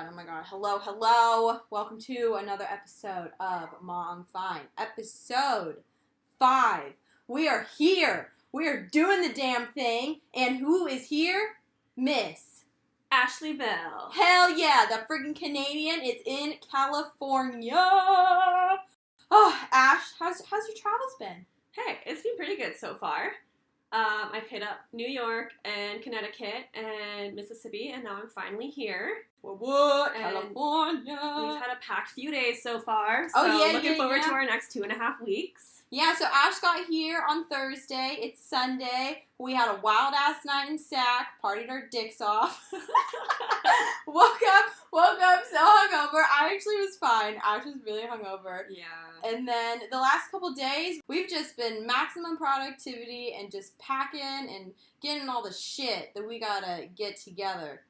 god, oh my god. Hello. Welcome to another episode of Mom Fine. Episode 5. We are here. We are doing the damn thing. And who is here? Miss Ashley Bell. Hell yeah, the freaking Canadian is in California. Oh, Ash, how's your travels been? Hey, it's been pretty good so far. I've hit up New York and Connecticut and Mississippi, and now I'm finally here. What? And California. We've had a packed few days so far, so Oh, yeah, looking forward yeah. to our next 2.5 weeks. Yeah, so Ash got here on Thursday. It's Sunday. We had a wild-ass night in Sac, partied our dicks off. woke up so hungover. I actually was fine. Ash was really hungover. Yeah. And then the last couple days, we've just been maximum productivity and just packing and getting all the shit that we gotta get together.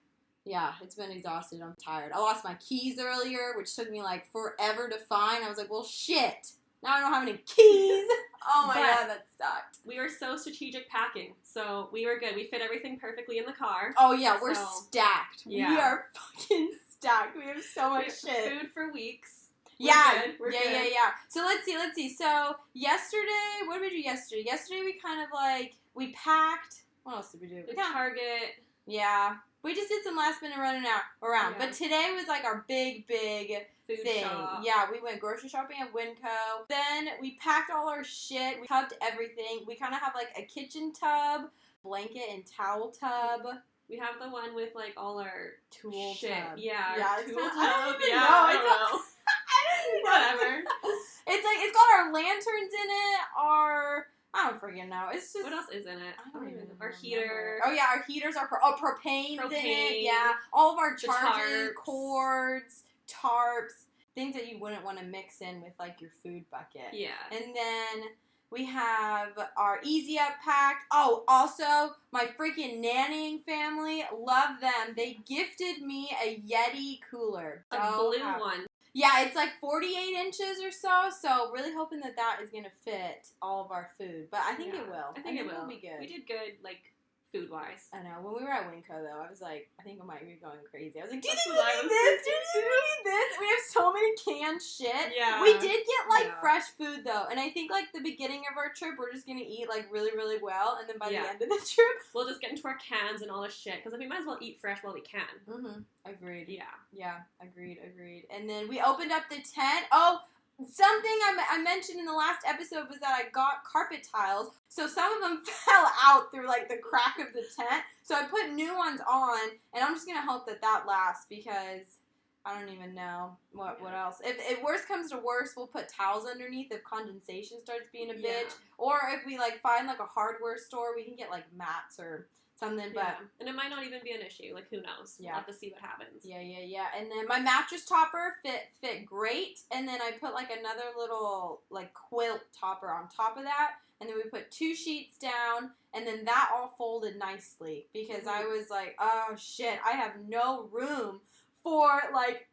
Yeah, it's been exhausted. I'm tired. I lost my keys earlier, which took me like forever to find. I was like, well, shit. Now I don't have any keys. Oh my god, that sucked. We were so strategic packing, so we were good. We fit everything perfectly in the car. Oh yeah, we're stacked. Yeah. We are fucking stacked. We have so much shit. Food for weeks. We're good. Yeah. So let's see. So yesterday, what did we do yesterday? Yesterday we kind of we packed. What else did we do? The Target. Yeah. We just did some last minute running around. Yeah. But today was like our big Food thing. shop. Yeah, we went grocery shopping at Winco. Then we packed all our shit. We tubbed everything. We kind of have like a kitchen tub, blanket and towel tub. We have the one with like all our Tool shit. tub. Yeah, it's tool kinda, tub. I don't even Yeah, know. I don't know. Whatever. It's got our lanterns in it. I don't freaking know. It's just. What else is in it? I don't even know. Our heater. Oh yeah, our heaters are propane's in it. Yeah, all of our The chargers, tarps. cords, tarps, things that you wouldn't want to mix in with like your food bucket. Yeah. And then we have our Easy Up packed. Oh, also my freaking nannying family, love them. They gifted me a Yeti cooler. A So blue happy. one. Yeah, it's like 48 inches or so really hoping that is going to fit all of our food. But I think it will. I think it will. It'll be good. We did good, like, food-wise. I know. When we were at Winco, though, I was like, I think I might be going crazy. I was like, do you That's think what we I need was this? Do thinking, you need this? We have so many canned shit. Yeah. We did get, Yeah. fresh food, though. And I think, the beginning of our trip, we're just going to eat, really, really well. And then by the Yeah. end of the trip... We'll just get into our cans and all this shit, because we might as well eat fresh while we can. Mm-hmm. Agreed. Yeah. Yeah, agreed. And then we opened up the tent. Oh, something I mentioned in the last episode was that I got carpet tiles. So some of them fell out through, the crack of the tent. So I put new ones on, and I'm just going to hope that lasts because I don't even know what else. If worst comes to worst, we'll put towels underneath if condensation starts being a bitch. Or if we, find, a hardware store, we can get, mats or... something, but... Yeah. And it might not even be an issue. Who knows? Yeah. We'll have to see what happens. Yeah. And then my mattress topper fit great. And then I put, another little, quilt topper on top of that. And then we put 2 sheets down. And then that all folded nicely. Because I was like, oh, shit, I have no room for,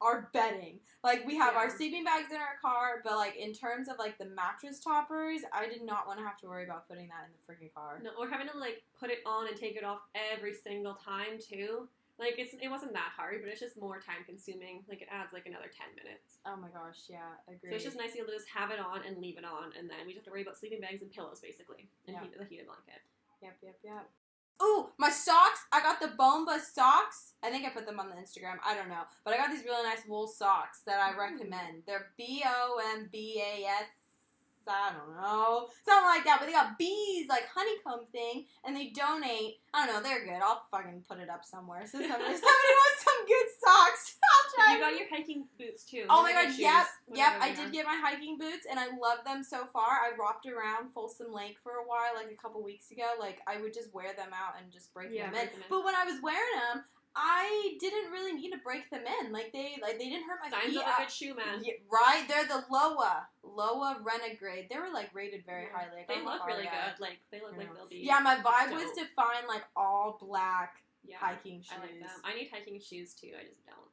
our bedding. We have our sleeping bags in our car, but, in terms of, the mattress toppers, I did not want to have to worry about putting that in the freaking car. No, we're having to, put it on and take it off every single time, too. It wasn't that hard, but it's just more time consuming. It adds, another 10 minutes. Oh, my gosh, yeah, agreed. So it's just nice to be able to just have it on and leave it on, and then we just have to worry about sleeping bags and pillows, basically, and the heated blanket. Yep. Ooh, my socks. I got the Bomba socks. I think I put them on the Instagram. I don't know. But I got these really nice wool socks that I recommend. They're BOMBAS. I don't know. Something like that. But they got bees, honeycomb thing. And they donate. I don't know. They're good. I'll fucking put it up somewhere. So somebody wants some good socks. I'll try. You got your hiking boots, too. Oh my god, yep. I did get my hiking boots, and I love them so far. I rocked around Folsom Lake for a while, a couple weeks ago. I would just wear them out and just break them in. But when I was wearing them, I didn't really need to break them in. They didn't hurt my feet. Signs of a good shoe, man. Yeah, right? They're the Loa Renegade. They were rated very highly. They look really good. They look like they'll be. Yeah, my vibe was to find all black hiking shoes. I like them. I need hiking shoes too. I just don't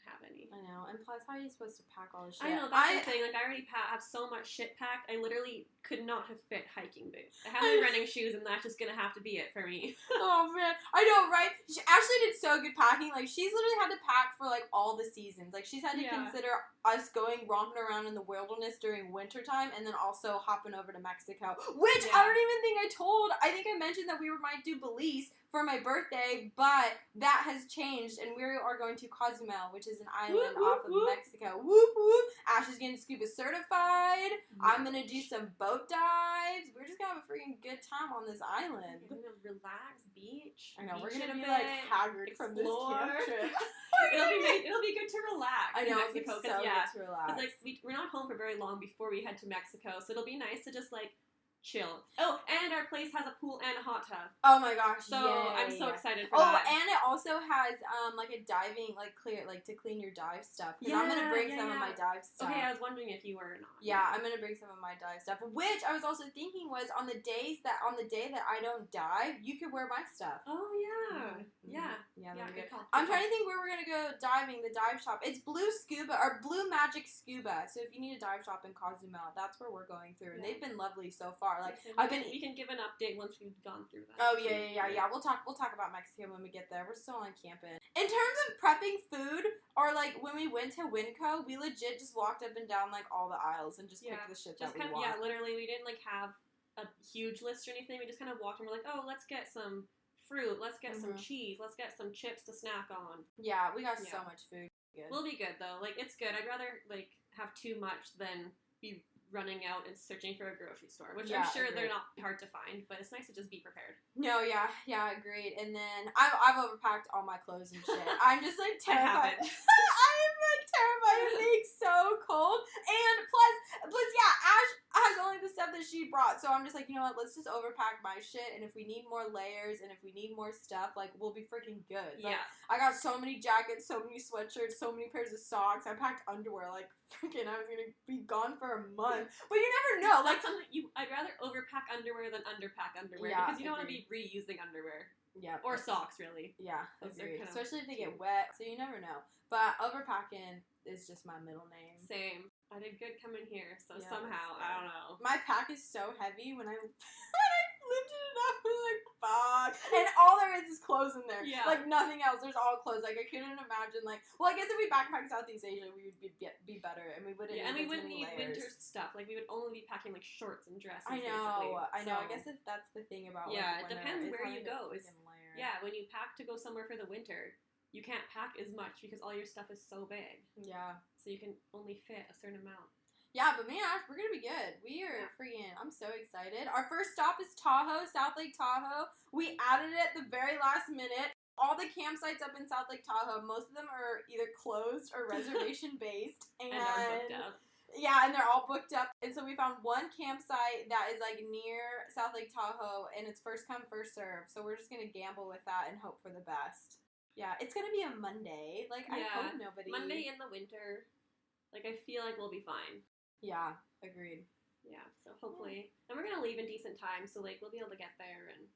have any. I know. And plus, how are you supposed to pack all this shit? I know, that's the thing. Like, I already have so much shit packed. I literally could not have fit hiking boots. I have my running shoes, and that's just gonna have to be it for me. Oh, man. I know, right? Ashley did so good packing. Like, she's literally had to pack for, like, all the seasons. Like, she's had to consider us going romping around in the wilderness during wintertime and then also hopping over to Mexico. Which I don't even think I told. I think I mentioned that we might do Belize for my birthday, but that has changed, and we are going to Cozumel, which is an island off of Mexico. Whoop, whoop. Ash is getting scuba certified. I'm going to do some boat dives. We're just going to have a freaking good time on this island. We're going to relax, beach. I know, we're going to be like haggard from this camp trip. It'll be good to relax. I know, in Mexico, it's so good to relax. Because like we're not home for very long before we head to Mexico, so it'll be nice to just like chill. Oh, and our place has a pool and a hot tub. Oh my gosh! So I'm so excited for that. Oh, and it also has like a diving, like to clean your dive stuff. Because I'm gonna bring some of my dive stuff. Okay, I was wondering if you were or not. Yeah, I'm gonna bring some of my dive stuff. Which I was also thinking was on the day that I don't dive, you could wear my stuff. Oh yeah, yeah. Good call. I'm trying to think where we're gonna go diving. The dive shop. It's Blue Magic Scuba. So if you need a dive shop in Cozumel, that's where we're going through, and they've been lovely so far. Like we can give an update once we've gone through that. Oh yeah. We'll talk about Mexico when we get there. We're still on camping. In terms of prepping food, or like when we went to Winco, we legit just walked up and down like all the aisles and just picked the shit that we want. Yeah, literally, we didn't like have a huge list or anything. We just kind of walked and we're like, oh, let's get some fruit, let's get some cheese, let's get some chips to snack on. Yeah, we got so much food. Good. We'll be good though. Like it's good. I'd rather like have too much than be running out and searching for a grocery store, which I'm sure they're not hard to find, but it's nice to just be prepared. No, yeah, agreed. And then I've overpacked all my clothes and shit. I'm just like terrified. I'm like terrified of being so cold. And plus, Ash has only the stuff that she brought, so I'm just like, you know what? Let's just overpack my shit, and if we need more layers and if we need more stuff, like we'll be freaking good. Like, I got so many jackets, so many sweatshirts, so many pairs of socks. I packed underwear like freaking. I was gonna be gone for a month, but you never know. Like something I'd rather overpack underwear than underpack underwear because you don't want to be reusing underwear. Yeah. Or socks, really. Yeah, agreed. Especially if they get wet, so you never know. But overpacking is just my middle name. Same. I did good coming here, so somehow, I don't know. My pack is so heavy when I lifted it up, I was like, fuck. And all there is clothes in there. Yeah. Like, nothing else. There's all clothes. Like, I couldn't imagine, like, well, I guess if we backpacked Southeast Asia, we would be better, and we wouldn't need we wouldn't need layers. Winter stuff. Like, we would only be packing, like, shorts and dresses, I know. I guess if that's the thing about it depends where you go. Yeah, when you pack to go somewhere for the winter, you can't pack as much because all your stuff is so big. Yeah. So you can only fit a certain amount. Yeah, but man, we're gonna be good. We are freaking, I'm so excited. Our first stop is Tahoe, South Lake Tahoe. We added it at the very last minute. All the campsites up in South Lake Tahoe, most of them are either closed or reservation based. And are booked up. Yeah, and they're all booked up. And so we found one campsite that is like near South Lake Tahoe, and it's first come, first serve. So we're just gonna gamble with that and hope for the best. Yeah, it's gonna be a Monday. Like, I hope nobody... Monday in the winter. Like, I feel like we'll be fine. Yeah, agreed. Yeah, so hopefully... And we're gonna leave in decent time, so, like, we'll be able to get there and...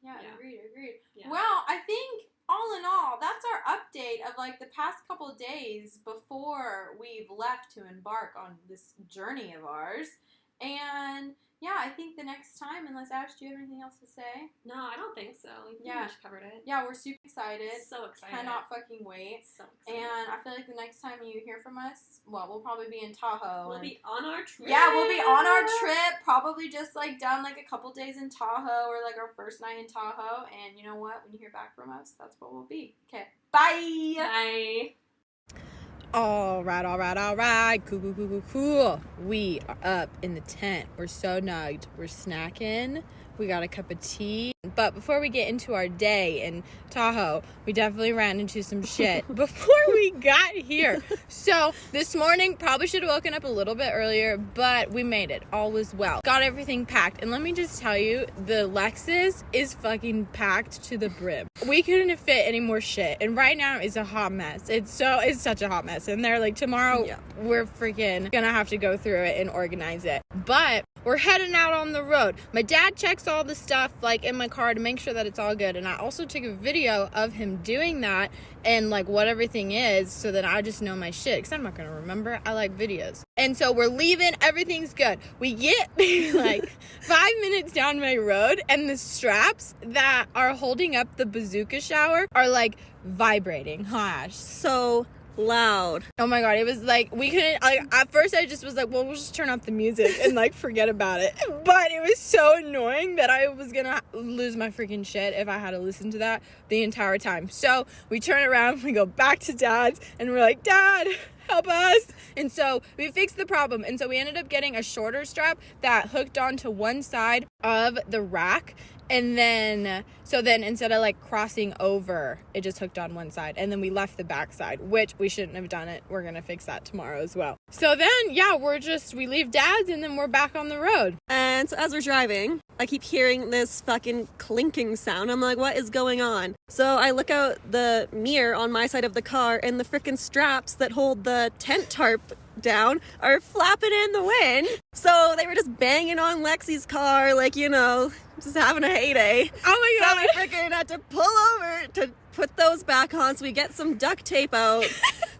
Yeah, agreed. Yeah. Well, I think, all in all, that's our update of, like, the past couple days before we've left to embark on this journey of ours. And... yeah, I think the next time, unless Ash, do you have anything else to say? No, I don't think so. We pretty much covered it. Yeah, we're super excited. So excited. Cannot fucking wait. So excited. And I feel like the next time you hear from us, well, we'll probably be in Tahoe. We'll be on our trip. Yeah, we'll be on our trip. Probably just, like, done, like, a couple days in Tahoe or, like, our first night in Tahoe. And you know what? When you hear back from us, that's what we'll be. Okay. Bye! Bye! All right. Cool. We are up in the tent. We're so nugged. We're snacking. We got a cup of tea. But before we get into our day in Tahoe, we definitely ran into some shit before we got here. So this morning, probably should have woken up a little bit earlier, but we made it. All was well. Got everything packed. And let me just tell you, the Lexus is fucking packed to the brim. We couldn't have fit any more shit. And right now it's a hot mess. It's such a hot mess. And they're like, tomorrow we're freaking gonna have to go through it and organize it. But we're heading out on the road. My dad checks all the stuff, like, in my car to make sure that it's all good. And I also took a video of him doing that and, like, what everything is so that I just know my shit. Because I'm not going to remember. I like videos. And so we're leaving. Everything's good. We get, like, 5 minutes down my road, and the straps that are holding up the bazooka shower are, like, vibrating. Gosh. So loud. Oh my god, it was like, we couldn't, like, at first I just was like, well, we'll just turn off the music and, like, forget about it. But it was so annoying that I was gonna lose my freaking shit if I had to listen to that the entire time. So we turn around, we go back to Dad's, and we're like, Dad, help us. And so we fixed the problem. And so we ended up getting a shorter strap that hooked onto one side of the rack. And then, so then instead of, like, crossing over, it just hooked on one side. And then we left the back side, which we shouldn't have done it. We're going to fix that tomorrow as well. So then, yeah, we leave Dad's and then we're back on the road. And so as we're driving, I keep hearing this fucking clinking sound. I'm like, what is going on? So I look out the mirror on my side of the car, and the freaking straps that hold the tent tarp down are flapping in the wind. So they were just banging on Lexi's car, like, you know, just having a heyday. Oh my god. So we freaking had to pull over to put those back on, so we get some duct tape out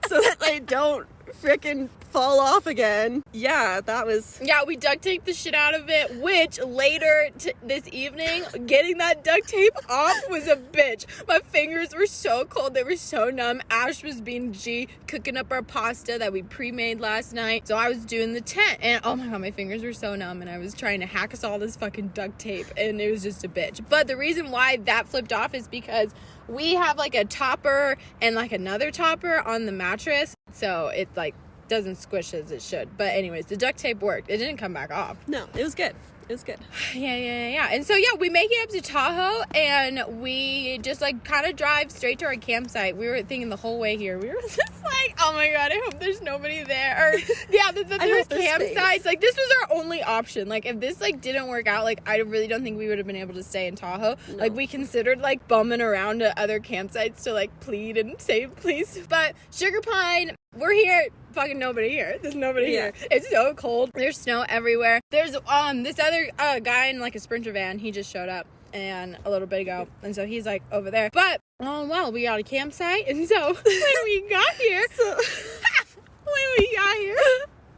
so that they don't freaking fall off again. Yeah, that was... Yeah, we duct taped the shit out of it, which later this evening, getting that duct tape off was a bitch. My fingers were so cold. They were so numb. Ash was being G, cooking up our pasta that we pre-made last night. So I was doing the tent, and oh my god, my fingers were so numb, and I was trying to hack us all this fucking duct tape, and it was just a bitch. But the reason why that flipped off is because we have, like, a topper and, like, another topper on the mattress, so it, like, doesn't squish as it should. But anyways, the duct tape worked. It didn't come back off. No, it was good. It was good. Yeah. And so, yeah, we make it up to Tahoe, and we just, like, kind of drive straight to our campsite. We were thinking the whole way here, we were just like, oh my god, I hope there's nobody there. Or, yeah, there's campsites. Like, this was our only option. Like, if this, like, didn't work out, like, I really don't think we would have been able to stay in Tahoe. No. Like, we considered, like, bumming around to other campsites to, like, plead and say please. But Sugar Pine, we're here. Fucking nobody here. There's nobody here. It's so cold. There's snow everywhere. There's this other guy in, like, a Sprinter van. He just showed up and a little bit ago, and so he's, like, over there. But we got a campsite, and so when we got here,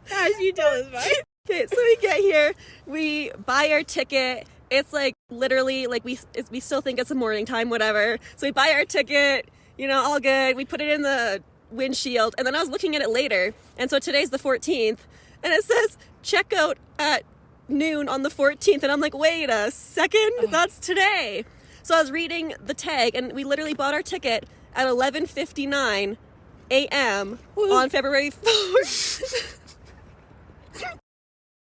gosh, you tell us, right? Okay, so we get here, we buy our ticket. It's, like, literally, like, we still think it's a morning time, whatever. So we buy our ticket, you know, all good. We put it in the windshield, and then I was looking at it later, and so today's the 14th, and it says checkout at noon on the 14th, and I'm like, wait a second, that's today. So I was reading the tag, and we literally bought our ticket at 11:59 a.m. on February 4th.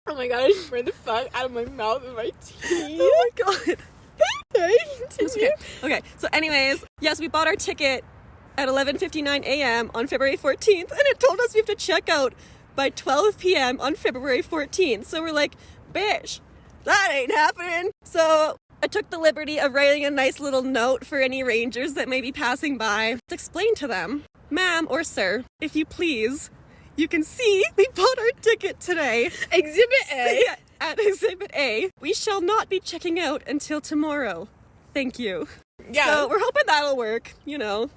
Oh my god, I just burned the fuck out of my mouth and my teeth. Oh my god. Sorry, okay, so anyways, yes, we bought our ticket at 11:59 a.m. on February 14th, and it told us we have to check out by 12 p.m. on February 14th. So we're like, bitch, that ain't happening. So I took the liberty of writing a nice little note for any rangers that may be passing by to explain to them, ma'am or sir, if you please, you can see we bought our ticket today. Exhibit A. At Exhibit A, we shall not be checking out until tomorrow. Thank you. Yeah. So we're hoping that'll work, you know.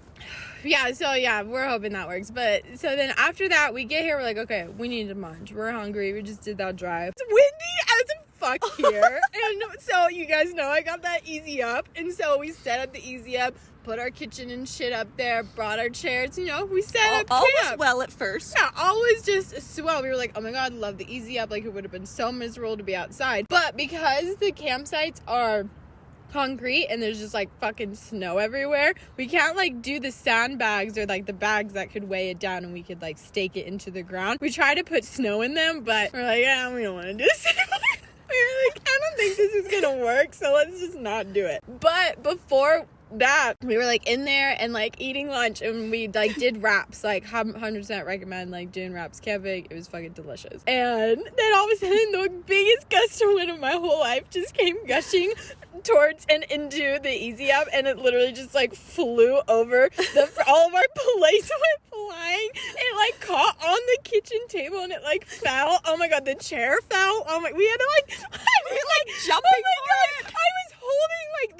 Yeah, so yeah, we're hoping that works. But so then after that, we get here, we're like, okay, we need to munch. We're hungry. We just did that drive. It's windy as fuck here. And so you guys know I got that Easy Up. And so we set up the Easy Up, put our kitchen and shit up there, brought our chairs, you know, we set up all was well at first. Yeah, always just swell. We were like, oh my god, love the Easy Up. Like, it would have been so miserable to be outside. But because the campsites are concrete and there's just, like, fucking snow everywhere, we can't, like, do the sandbags or, like, the bags that could weigh it down and we could, like, stake it into the ground. We tried to put snow in them, but we're like, yeah, we don't want to do this anymore. We were like, I don't think this is gonna work, so let's just not do it. But before that, we were like in there and like eating lunch, and we like did wraps. Like 100% recommend like doing wraps camping. It was fucking delicious. And then all of a sudden, the biggest gust of wind of my whole life just came gushing towards and into the Easy Up, and it literally just like flew over all of our plates went flying. It like caught on the kitchen table and it like fell. Oh my god, the chair fell. Oh my, we had to like we were like jumping. Oh my god, I was holding like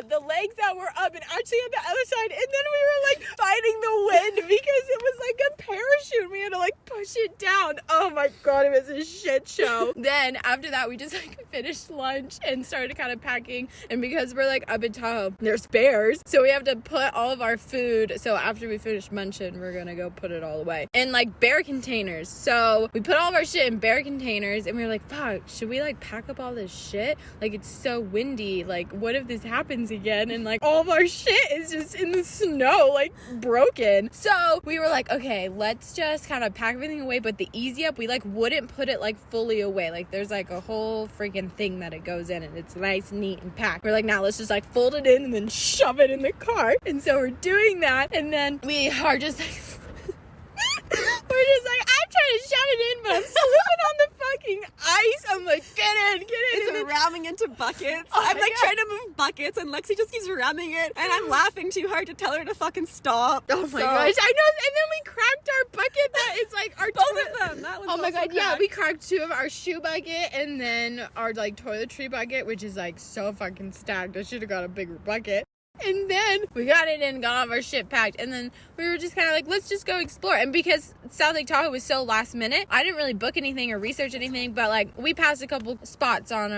the legs that were up and actually on the other side, and then we were like fighting the wind because it was like a parachute. We had to like push it down. Oh my god, it was a shit show. Then after that, we just like finished lunch and started kind of packing. And because we're like up in Tahoe, there's bears, so we have to put all of our food. So after we finish munching, we're gonna go put it all away in like bear containers. So we put all of our shit in bear containers, and we were like, fuck, should we like pack up all this shit? Like, it's so windy. Like, what if this happens again? And like all of our shit is just in the snow, like broken. So we were like, okay, let's just kind of pack everything away. But the Easy Up, we like wouldn't put it like fully away. Like, there's like a whole freaking thing that it goes in, and it's nice, neat, and packed. We're like, now let's just like fold it in and then shove it in the car. And so we're doing that, and then we are just like we're just like, I'm trying to shove it in, but I'm slipping on the fucking ice. I'm like, get in. It's ramming into buckets. I'm like trying to move buckets, and Lexi just keeps ramming it, and I'm laughing too hard to tell her to fucking stop. Oh my gosh, I know. And then we cracked our bucket that is like our both of them. That was oh my god, cracked. Yeah, we cracked two of our shoe bucket, and then our like toiletry bucket, which is like so fucking stacked. I should have got a bigger bucket. And then we got it in, got all of our shit packed, and then we were just kind of like, let's just go explore. And because South Lake Tahoe was so last minute, I didn't really book anything or research anything, but like we passed a couple spots on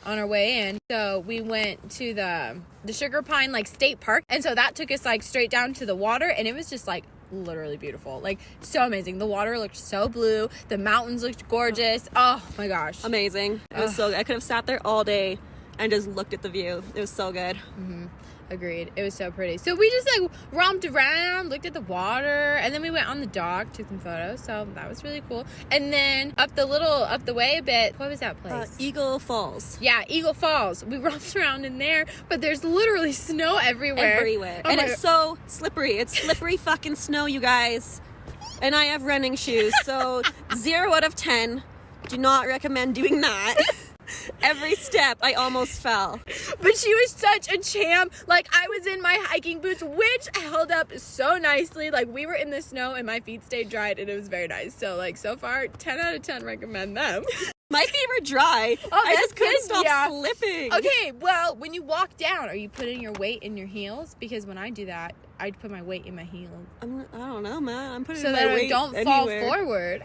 our way in. So we went to the Sugar Pine like state park, and so that took us like straight down to the water, and it was just like literally beautiful, like so amazing. The water looked so blue, the mountains looked gorgeous. Oh my gosh, amazing. It was so good. I could have sat there all day and just looked at the view. It was so good. Mm-hmm. Agreed. It was so pretty. So we just like romped around, looked at the water, and then we went on the dock, took some photos. So that was really cool. And then up the way a bit, what was that place? Eagle Falls. Yeah, Eagle Falls. We romped around in there, but there's literally snow everywhere. Oh, and it's so slippery. It's slippery fucking snow, you guys. And I have running shoes, so 0 out of 10. Do not recommend doing that. Every step I almost fell, but she was such a champ. Like, I was in my hiking boots, which held up so nicely. Like, we were in the snow and my feet stayed dried, and it was very nice. So like, so far 10 out of 10 recommend them. My feet were dry. I just couldn't stop slipping. Okay, well, when you walk down, are you putting your weight in your heels? Because when I do that, I'd put my weight in my heels. I don't know, man. I'm putting so my weight so that I don't fall forward.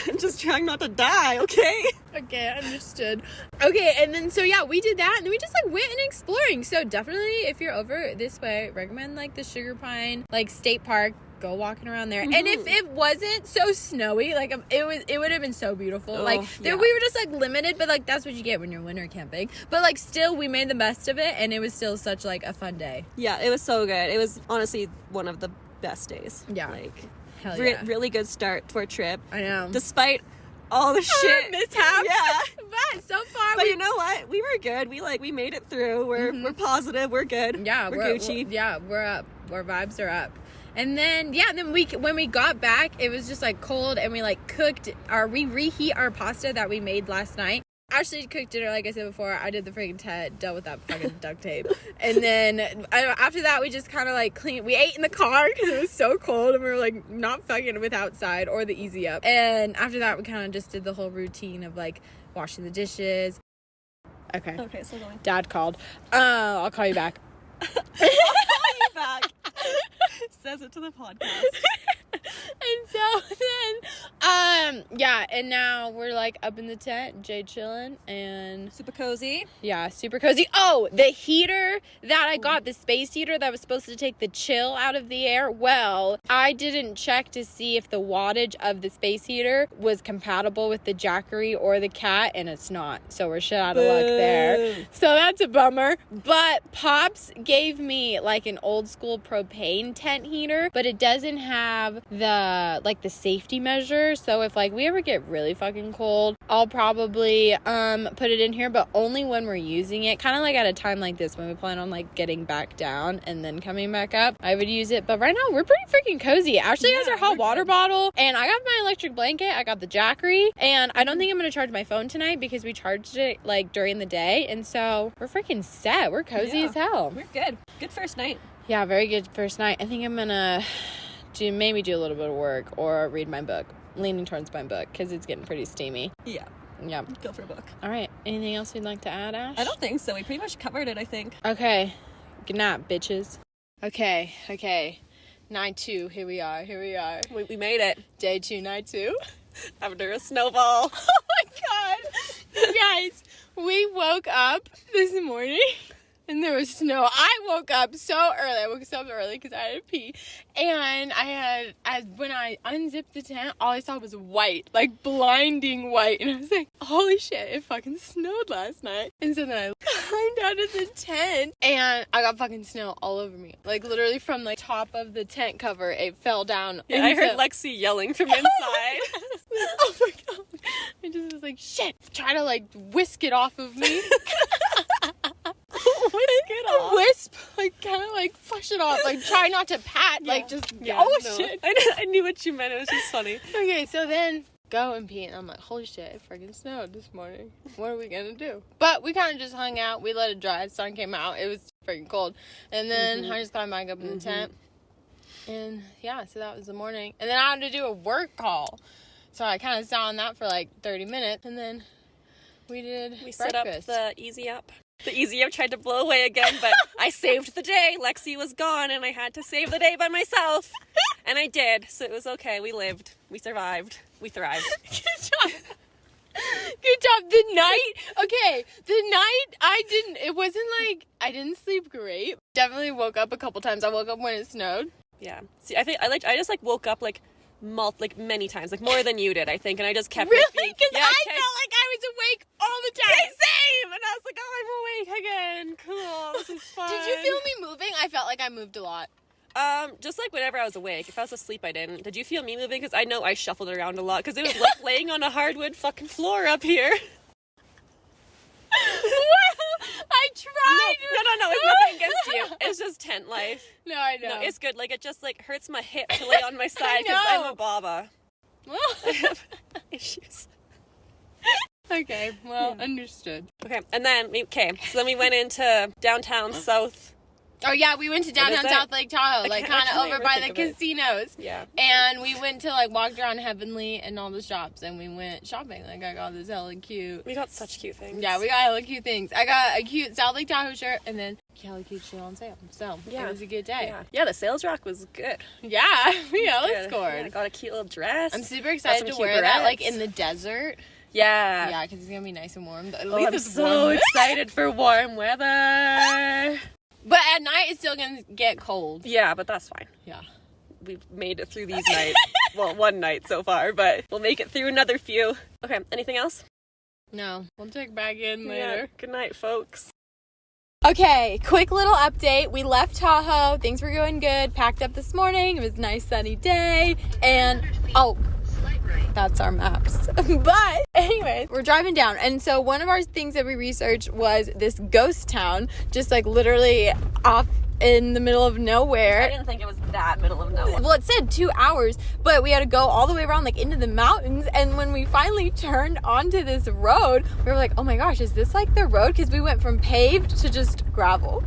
I'm just trying not to die, okay? Okay, understood. Okay, and then so yeah, we did that, and then we just like went and exploring. So definitely, if you're over this way, recommend like the Sugar Pine like state park. Go walking around there. Mm-hmm. And if it wasn't so snowy, like it would have been so beautiful. We were just like limited, but like that's what you get when you're winter camping. But like still, we made the best of it, and it was still such like a fun day. Yeah, it was so good. It was honestly one of the best days. Yeah, like hell yeah. Really good start to our trip. I know, despite all the shit mishaps. Yeah, but so far, but you know what? We were good. We made it through. We're positive. We're good. Yeah, we're Gucci. We're up. Our vibes are up. And then, when we got back, it was just, like, cold, and we, like, we reheat our pasta that we made last night. Ashley cooked dinner, like I said before. I did the freaking dealt with that fucking duct tape. And then, after that, we just kind of, like, cleaned. We ate in the car, because it was so cold, and we were, like, not fucking with outside or the Easy Up. And after that, we kind of just did the whole routine of, like, washing the dishes. Okay, so going. Dad called. I'll call you back. I'll call you back. Says it to the podcast. And so then, and now we're like up in the tent, Jay chilling, and super cozy. Yeah, super cozy. Oh, the heater that I got, the space heater that was supposed to take the chill out of the air. Well, I didn't check to see if the wattage of the space heater was compatible with the Jackery or the Cat, and it's not. So we're shit out of luck there. So that's a bummer. But Pops gave me like an old school propane tent heater, but it doesn't have the safety measure. So if like, we ever get really fucking cold, I'll probably put it in here, but only when we're using it. Kind of like at a time like this when we plan on like getting back down and then coming back up, I would use it. But right now we're pretty freaking cozy. Ashley has her hot water bottle, and I got my electric blanket. I got the Jackery, and I don't think I'm gonna charge my phone tonight because we charged it like during the day, and so we're freaking set. We're cozy as hell. We're good. Good first night. Yeah, very good first night. I think I'm gonna maybe do a little bit of work or read my book. Leaning towards my book because it's getting pretty steamy. Yeah. Go for a book. All right. Anything else you'd like to add, Ash? I don't think so. We pretty much covered it, I think. Okay. Good night, bitches. Okay. Night 2. Here we are. We made it. Day 2, night 2. After a snowball. Oh my god. You guys, we woke up this morning and there was snow. I woke up so early. I woke up early because I had to pee. And when I unzipped the tent, all I saw was white, like blinding white. And I was like, holy shit, it fucking snowed last night. And so then I climbed out of the tent and I got fucking snow all over me. Like literally from the top of the tent cover, it fell down. Yeah, I heard Lexi yelling from inside. Oh my god. I just was like, shit, try to like whisk it off of me. Whisk it off. Wisp, like kind of like flush it off, like try not to pat, like just shit. I knew what you meant. It was just funny. Okay, so then go and pee, and I'm like, holy shit, it freaking snowed this morning. What are we gonna do? But we kind of just hung out. We let it dry. The sun came out. It was freaking cold, and then I just climbed back up in the tent, and yeah, so that was the morning. And then I had to do a work call, so I kind of sat on that for like 30 minutes, and then we breakfast. Set up the Easy Up. The Easy Up tried to blow away again, but I saved the day. Lexi was gone, and I had to save the day by myself. And I did, so it was okay. We lived. We survived. We thrived. Good job. Good job. The night I didn't sleep great. Definitely woke up a couple times. I woke up when it snowed. Yeah. See, I just woke up many times, like more than you did, I think, and I just kept really, because I felt like I was awake all the time. Same, and I was like, oh, I'm awake again. Cool, this is fun. Did you feel me moving? I felt like I moved a lot. Just like whenever I was awake. If I was asleep, I didn't. Did you feel me moving? Because I know I shuffled around a lot because it was like laying on a hardwood fucking floor up here. I tried. No, it's nothing against you. It's just tent life. No, I know. No, it's good. Like, it just, like, hurts my hip to lay on my side because I'm a baba. I have issues. Okay, well, understood. Okay, and then, so then we went into downtown South. Oh, yeah, we went to downtown South Lake Tahoe, like, kind of over by the casinos. Yeah. And we went to, like, walked around Heavenly and all the shops, and we went shopping. Like, I got this hella cute. We got such cute things. Yeah, we got hella cute things. I got a cute South Lake Tahoe shirt, and then hella cute shit on sale. So, it was a good day. Yeah, the sales rack was good. Yeah, we hella scored. Yeah, I got a cute little dress. I'm super excited to wear that, like, in the desert. Yeah. Yeah, because it's going to be nice and warm. I'm so excited for warm weather. But at night, it's still going to get cold. Yeah, but that's fine. Yeah. We've made it through these nights. Well, one night so far, but we'll make it through another few. Okay, anything else? No. We'll check back in later. Yeah. Good night, folks. Okay, quick little update. We left Tahoe. Things were going good. Packed up this morning. It was a nice sunny day. And, that's our maps. But anyways, we're driving down, and so one of our things that we researched was this ghost town, just like literally off in the middle of nowhere. I didn't think it was that middle of nowhere. Well, it said 2 hours, but we had to go all the way around, like, into the mountains. And when we finally turned onto this road, we were like, oh my gosh, is this like the road? Because we went from paved to just gravel.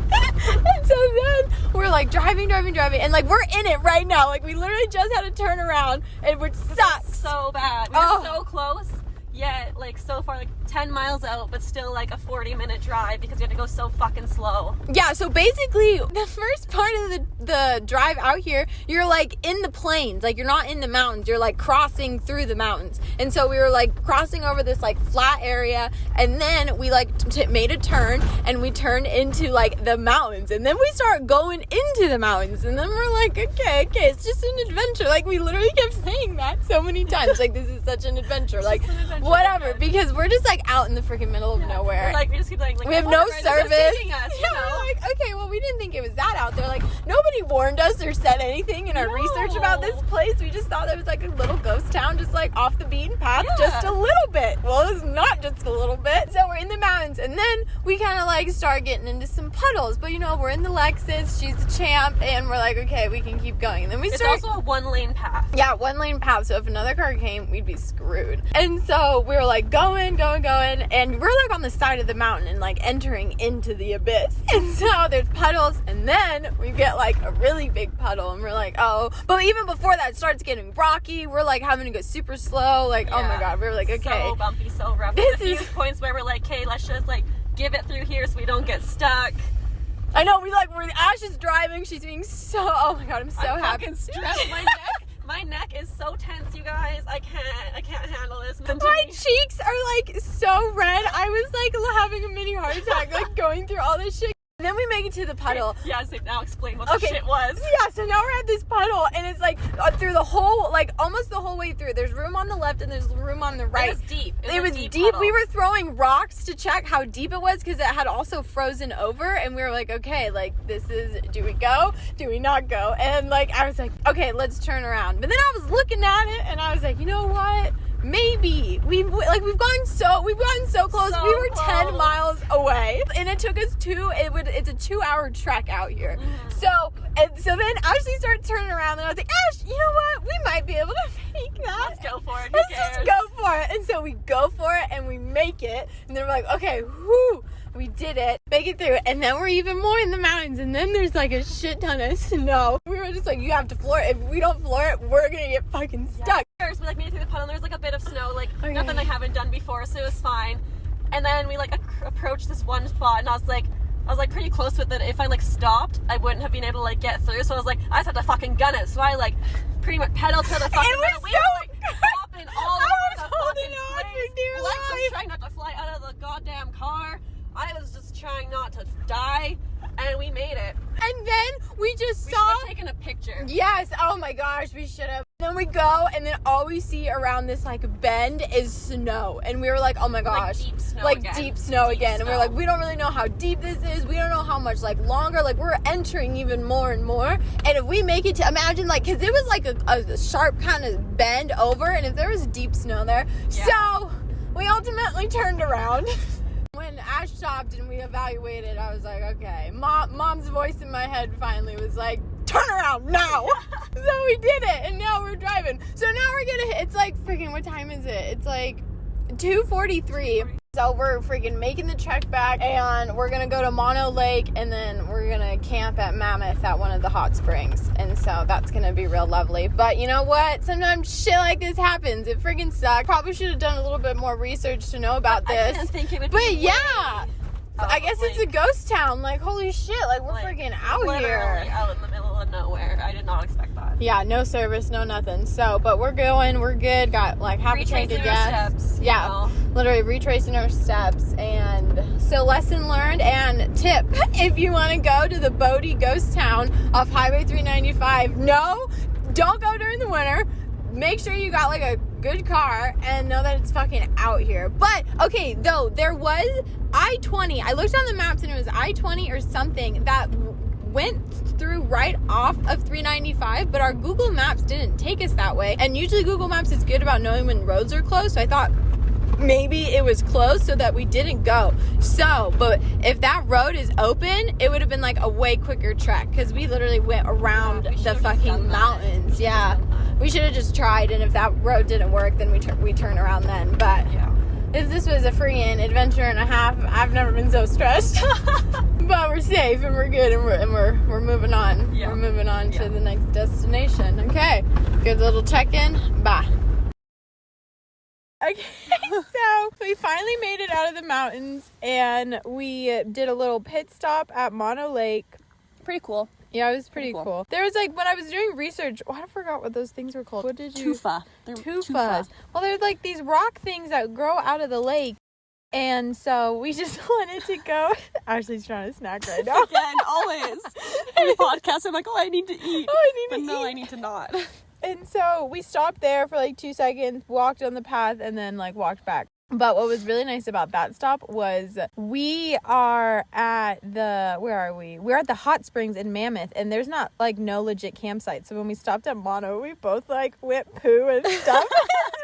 And so then we're like driving, and like we're in it right now. Like, we literally just had to turn around, and it sucks so bad. We were so close, yet like so far, like 10 miles out, but still like a 40-minute drive because we had to go so fucking slow. Yeah, so basically the first part of the drive out here, you're like in the plains, like you're not in the mountains, you're like crossing through the mountains. And so we were like crossing over this like flat area, and then we like made a turn, and we turned into like the mountains, and then we start going into the mountains, and then we're like, okay, it's just an adventure. Like, we literally kept saying that so many times, like, this is such an adventure, like whatever, because we're just like out in the freaking middle of nowhere. Like, we just keep like we have no service. Us, we're like, okay, well, we didn't think it was that out there. Like, nobody warned us or said anything in our research about this place. We just thought it was like a little ghost town just was like off the beaten path just a little bit. Well, it was not just a little bit. So we're in the mountains, and then we kind of like start getting into some puddles. But you know, we're in the Lexus, she's the champ, and we're like, okay, we can keep going. And then it's also a 1-lane path. Yeah, 1-lane path. So if another car came, we'd be screwed. And so we were like going, and we're like on the side of the mountain and like entering into the abyss. And so there's puddles, and then we get like a really big puddle, and we're like, oh. But even before that, it starts getting rocky. We're like having to go super slow. Like, oh my god, we were like, okay, so bumpy, so rough. There's a few points where we're like, okay, let's just like give it through here so we don't get stuck. I know, Ash is driving. She's being so, oh my god, I'm happy. I'm stressed. My neck is so tense, you guys. I can't handle this. My cheeks are like so red. I was like having a mini heart attack, like going through all this shit. And then we make it to the puddle. Yeah, so now explain what the shit was. Yeah, so now we're at this puddle, and it's like through the whole, like almost the whole way through. There's room on the left and there's room on the right. It was deep. It was deep. We were throwing rocks to check how deep it was because it had also frozen over, and we were like, okay, like this is, do we go? Do we not go? And like I was like, okay, let's turn around. But then I was looking at it, and I was like, you know what? Maybe we've gotten so close. We were 10 miles away, and it took us it's a 2-hour trek out here. Mm-hmm. So then Ashley started turning around, and I was like, Ash, you know what? We might be able to make that. Let's go for it. Let's just go for it. And so we go for it, and we make it. And then we're like, okay, whoo. We did it, make it through, and then we're even more in the mountains, and then there's like a shit ton of snow. We were just like, you have to floor it. If we don't floor it, we're gonna get fucking stuck. First, we like made it through the puddle, and there was like a bit of snow, like nothing I haven't done before, so it was fine. And then we like approached this one spot, and I was like pretty close with it. If I like stopped, I wouldn't have been able to like get through, so I was like, I just had to fucking gun it. So I like pretty much pedaled to the fucking middle. We were like flopping all over the fucking place. Lex was trying not to fly out of the goddamn car. I was just trying not to die, and we made it. And then we should have taken a picture. Yes, oh my gosh, we should have. Then we go, and then all we see around this like bend is snow, and we were like, oh my gosh, deep snow again. And we're like, we don't really know how deep this is. We don't know how much like longer. Like we're entering even more and more. And if we make it to, imagine like, because it was like a sharp kind of bend over, and if there was deep snow there, so we ultimately turned around. When Ash stopped and we evaluated, I was like, okay. Mom's voice in my head finally was like, turn around now. So we did it, and now we're driving. So now we're gonna hit, it's like freaking, what time is it? It's like 2:43. So we're freaking making the trek back, and we're gonna go to Mono Lake, and then we're gonna camp at Mammoth at one of the hot springs. And so that's gonna be real lovely. But you know what? Sometimes shit like this happens. It freaking sucks. Probably should have done a little bit more research to know about this. I didn't think it would be I guess it's a ghost town. Like, holy shit. Like, we're freaking out here. Out in the middle of nowhere. I did not expect that. Yeah, no service, no nothing. So, but we're going. We're good. Got, like, half a tank of gas. Steps, yeah. Literally retracing our steps. And so, lesson learned and tip. If you want to go to the Bodie ghost town off Highway 395, no, don't go during the winter. Make sure you got, like, a good car and know that it's fucking out here. But, okay, though, there was I-20. I looked on the maps, and it was I-20 or something that went through right off of 395, but our Google Maps didn't take us that way. And usually Google Maps is good about knowing when roads are closed, so I thought maybe it was closed so that we didn't go. So, but if that road is open, it would have been like a way quicker trek, because we literally went around the fucking mountains. Yeah, we should have just tried, and if that road didn't work, then we turn around then. But if this was a freaking adventure and a half, I've never been so stressed. But we're safe, and we're good, and we're moving on. We're moving on to the next destination. Okay, good little check-in. Bye. Okay, so we finally made it out of the mountains, and we did a little pit stop at Mono Lake. Pretty cool. Yeah, it was pretty cool. There was like, when I was doing research, I forgot what those things were called. What did you? Tufa. Tufas. Well, there's like these rock things that grow out of the lake. And so we just wanted to go. Ashley's trying to snack right now. Again, always. In the podcast, I'm like, I need to eat. I need to not. And so we stopped there for like 2 seconds, walked on the path, and then like walked back. But what was really nice about that stop was we are at where are we? We're at the hot springs in Mammoth, and there's not like no legit campsite. So when we stopped at Mono, we both like went poo and stuff. It's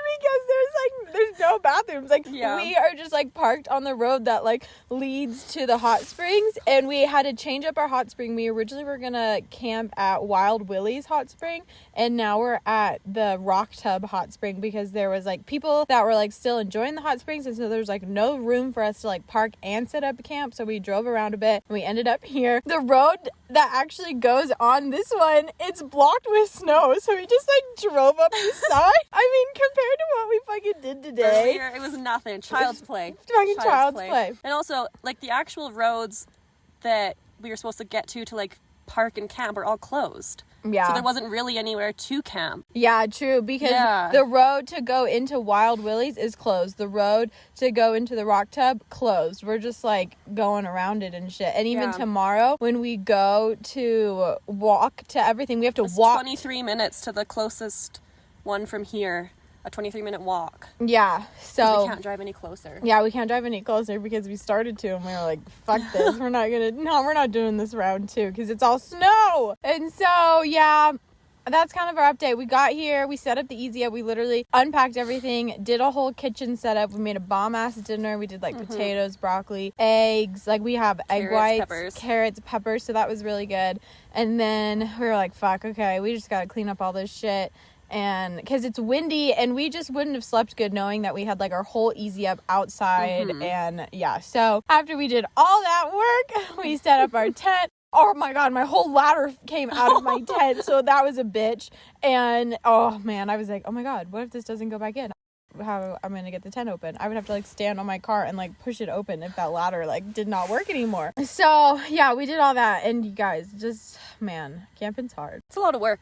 no bathrooms. Like, we are just, like, parked on the road that, like, leads to the hot springs, and we had to change up our hot spring. We originally were gonna camp at Wild Willie's hot spring, and now we're at the Rock Tub hot spring because there was, like, people that were, like, still enjoying the hot springs, and so there's, like, no room for us to, like, park and set up camp, so we drove around a bit, and we ended up here. The road that actually goes on this one, it's blocked with snow, so we just, like, drove up the side. I mean, compared to what we fucking did today. Earlier, it was nothing. Child's play. Fucking child's play. And also, like, the actual roads that we were supposed to get to, like, park and camp were all closed. Yeah. So there wasn't really anywhere to camp. Yeah, true, because the road to go into Wild Willie's is closed. The road to go into the Rock Tub, closed. We're just, like, going around it and shit. And even tomorrow, when we go to walk to everything, we have to walk. 23 minutes to the closest one from here. A 23-minute walk. Yeah, so... we can't drive any closer. Yeah, we can't drive any closer because we started to, and we were like, fuck this. We're not doing this round 2 because it's all snow. And so, yeah, that's kind of our update. We got here, we set up the Easy Up, we literally unpacked everything, did a whole kitchen setup. We made a bomb-ass dinner. We did, like, potatoes, broccoli, eggs. Like, we have egg whites, carrots, peppers, so that was really good. And then we were like, fuck, okay, we just gotta clean up all this shit. And because it's windy, and we just wouldn't have slept good knowing that we had, like, our whole Easy Up outside. And yeah, so after we did all that work, we set up our tent. Oh my god, my whole ladder came out of my tent, so that was a bitch. And oh man, I was like, oh my god, what if this doesn't go back in? How I'm gonna get the tent open? I would have to, like, stand on my car and, like, push it open if that ladder, like, did not work anymore. So yeah, we did all that, and you guys, just, man, camping's hard. It's a lot of work.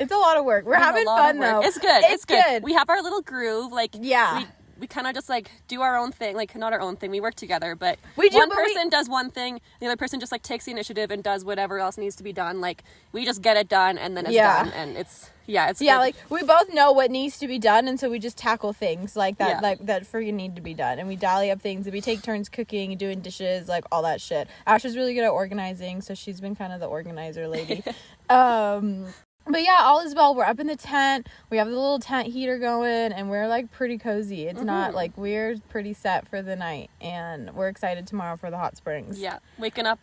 We're having fun though. It's good. It's good. We have our little groove, like, yeah. We kind of just, like, do our own thing. Like, not our own thing. We work together, but one person does one thing, the other person just, like, takes the initiative and does whatever else needs to be done. Like, we just get it done, and then it's done, and it's good. Like, we both know what needs to be done, and so we just tackle things like that, like, that freaking need to be done, and we dally up things, and we take turns cooking and doing dishes, like, all that shit. Ash is really good at organizing, so she's been kind of the organizer lady. But yeah, all is well. We're up in the tent. We have the little tent heater going, and we're, like, pretty cozy. It's not, like, we're pretty set for the night, and we're excited tomorrow for the hot springs. Yeah, waking up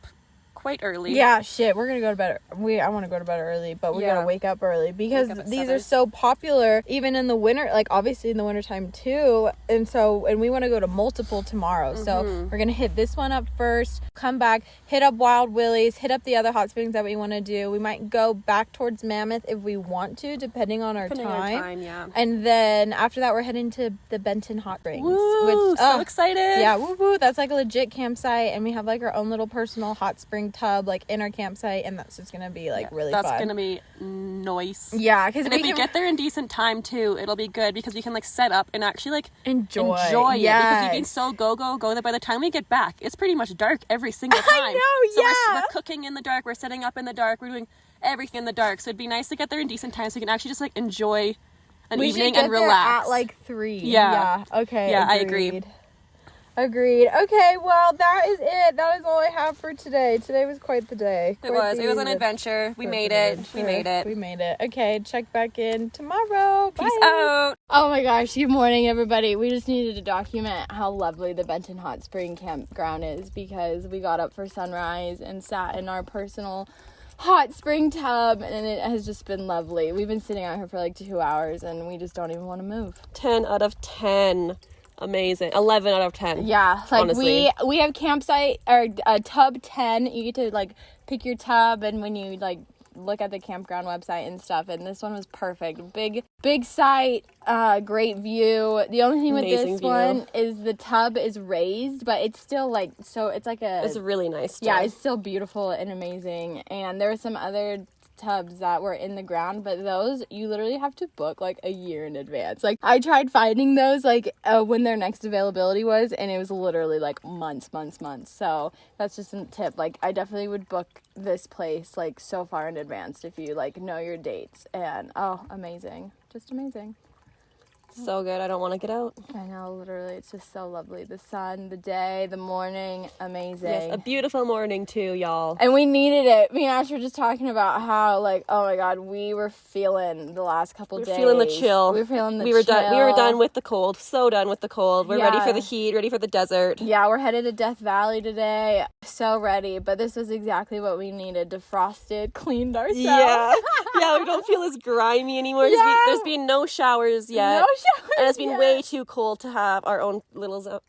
quite early. Yeah, shit, we're gonna go to bed. I want to go to bed early, but we gotta wake up early because these are so popular, even in the winter, like, obviously in the wintertime too. And we want to go to multiple tomorrow. So we're gonna hit this one up first, come back, hit up Wild Willie's, hit up the other hot springs that we want to do. We might go back towards Mammoth if we want to, depending on our time. And then after that, we're heading to the Benton Hot Springs. Woo, so excited. Yeah, woo. That's, like, a legit campsite, and we have, like, our own little personal hot spring tub, like, in our campsite, and that's just gonna be, like, really fun. That's gonna be nice. Yeah, because if we get there in decent time too, it'll be good because we can, like, set up and actually, like, enjoy it. Because we've been so go that by the time we get back, it's pretty much dark every single time. I know, so we're cooking in the dark, we're setting up in the dark, we're doing everything in the dark. So it'd be nice to get there in decent time so we can actually just, like, enjoy an evening and relax. At, like, 3. Yeah. Okay. Yeah, agreed. Agreed. Okay, well, that is it. That is all I have for today. Today was quite the day. It was an adventure. We made it. We made it. Okay, check back in tomorrow. Bye. Peace out. Oh my gosh, good morning, everybody. We just needed to document how lovely the Benton Hot Spring campground is because we got up for sunrise and sat in our personal hot spring tub, and it has just been lovely. We've been sitting out here for like 2 hours, and we just don't even want to move. 10 out of 10. Amazing. 11 out of 10. Yeah, like, honestly. we have campsite or tub 10. You get to, like, pick your tub, and when you, like, look at the campground website and stuff, and this one was perfect. Big site, great view. The only thing with this one is the tub is raised, but it's still, like, so it's like it's a really nice tub. Yeah, it's still beautiful and amazing. And there were some other tubs that were in the ground, but those you literally have to book like a year in advance. Like, I tried finding those like when their next availability was, and it was literally like months. So that's just a tip. Like, I definitely would book this place like so far in advance if you like know your dates. And oh, amazing, just amazing. So good. I don't want to get out. I know, literally. It's just so lovely. The sun, the day, the morning, amazing. Yes, a beautiful morning too, y'all. And we needed it. Me and Ash were just talking about how, like, oh my God, we were feeling the last couple days. We were feeling the chill. We were feeling the chill. Done. We were done with the cold. So done with the cold. We're ready for the heat, ready for the desert. Yeah, we're headed to Death Valley today. So ready. But this was exactly what we needed. Defrosted, cleaned ourselves. Yeah. Yeah, we don't feel as grimy anymore. Yeah. There's been no showers yet. And it's been way too cold to have our own little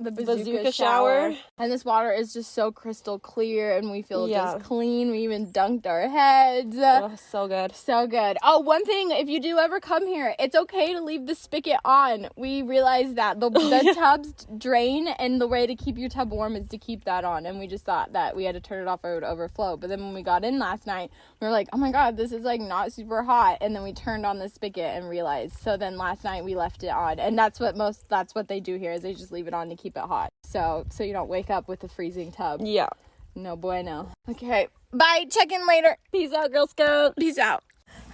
the bazooka shower. And this water is just so crystal clear, and we feel just clean. We even dunked our heads. Oh, so good. So good. Oh, one thing, if you do ever come here, it's okay to leave the spigot on. We realized that the tubs drain, and the way to keep your tub warm is to keep that on. And we just thought that we had to turn it off or it would overflow. But then when we got in last night, we were like, oh my God, this is like not super hot. And then we turned on the spigot and realized. So then last night we left it on. And that's what they do here, is they just leave it on to keep it hot, so you don't wake up with a freezing tub. Yeah, no bueno. Okay, bye, check in later. Peace out, Girl Scout. Peace out.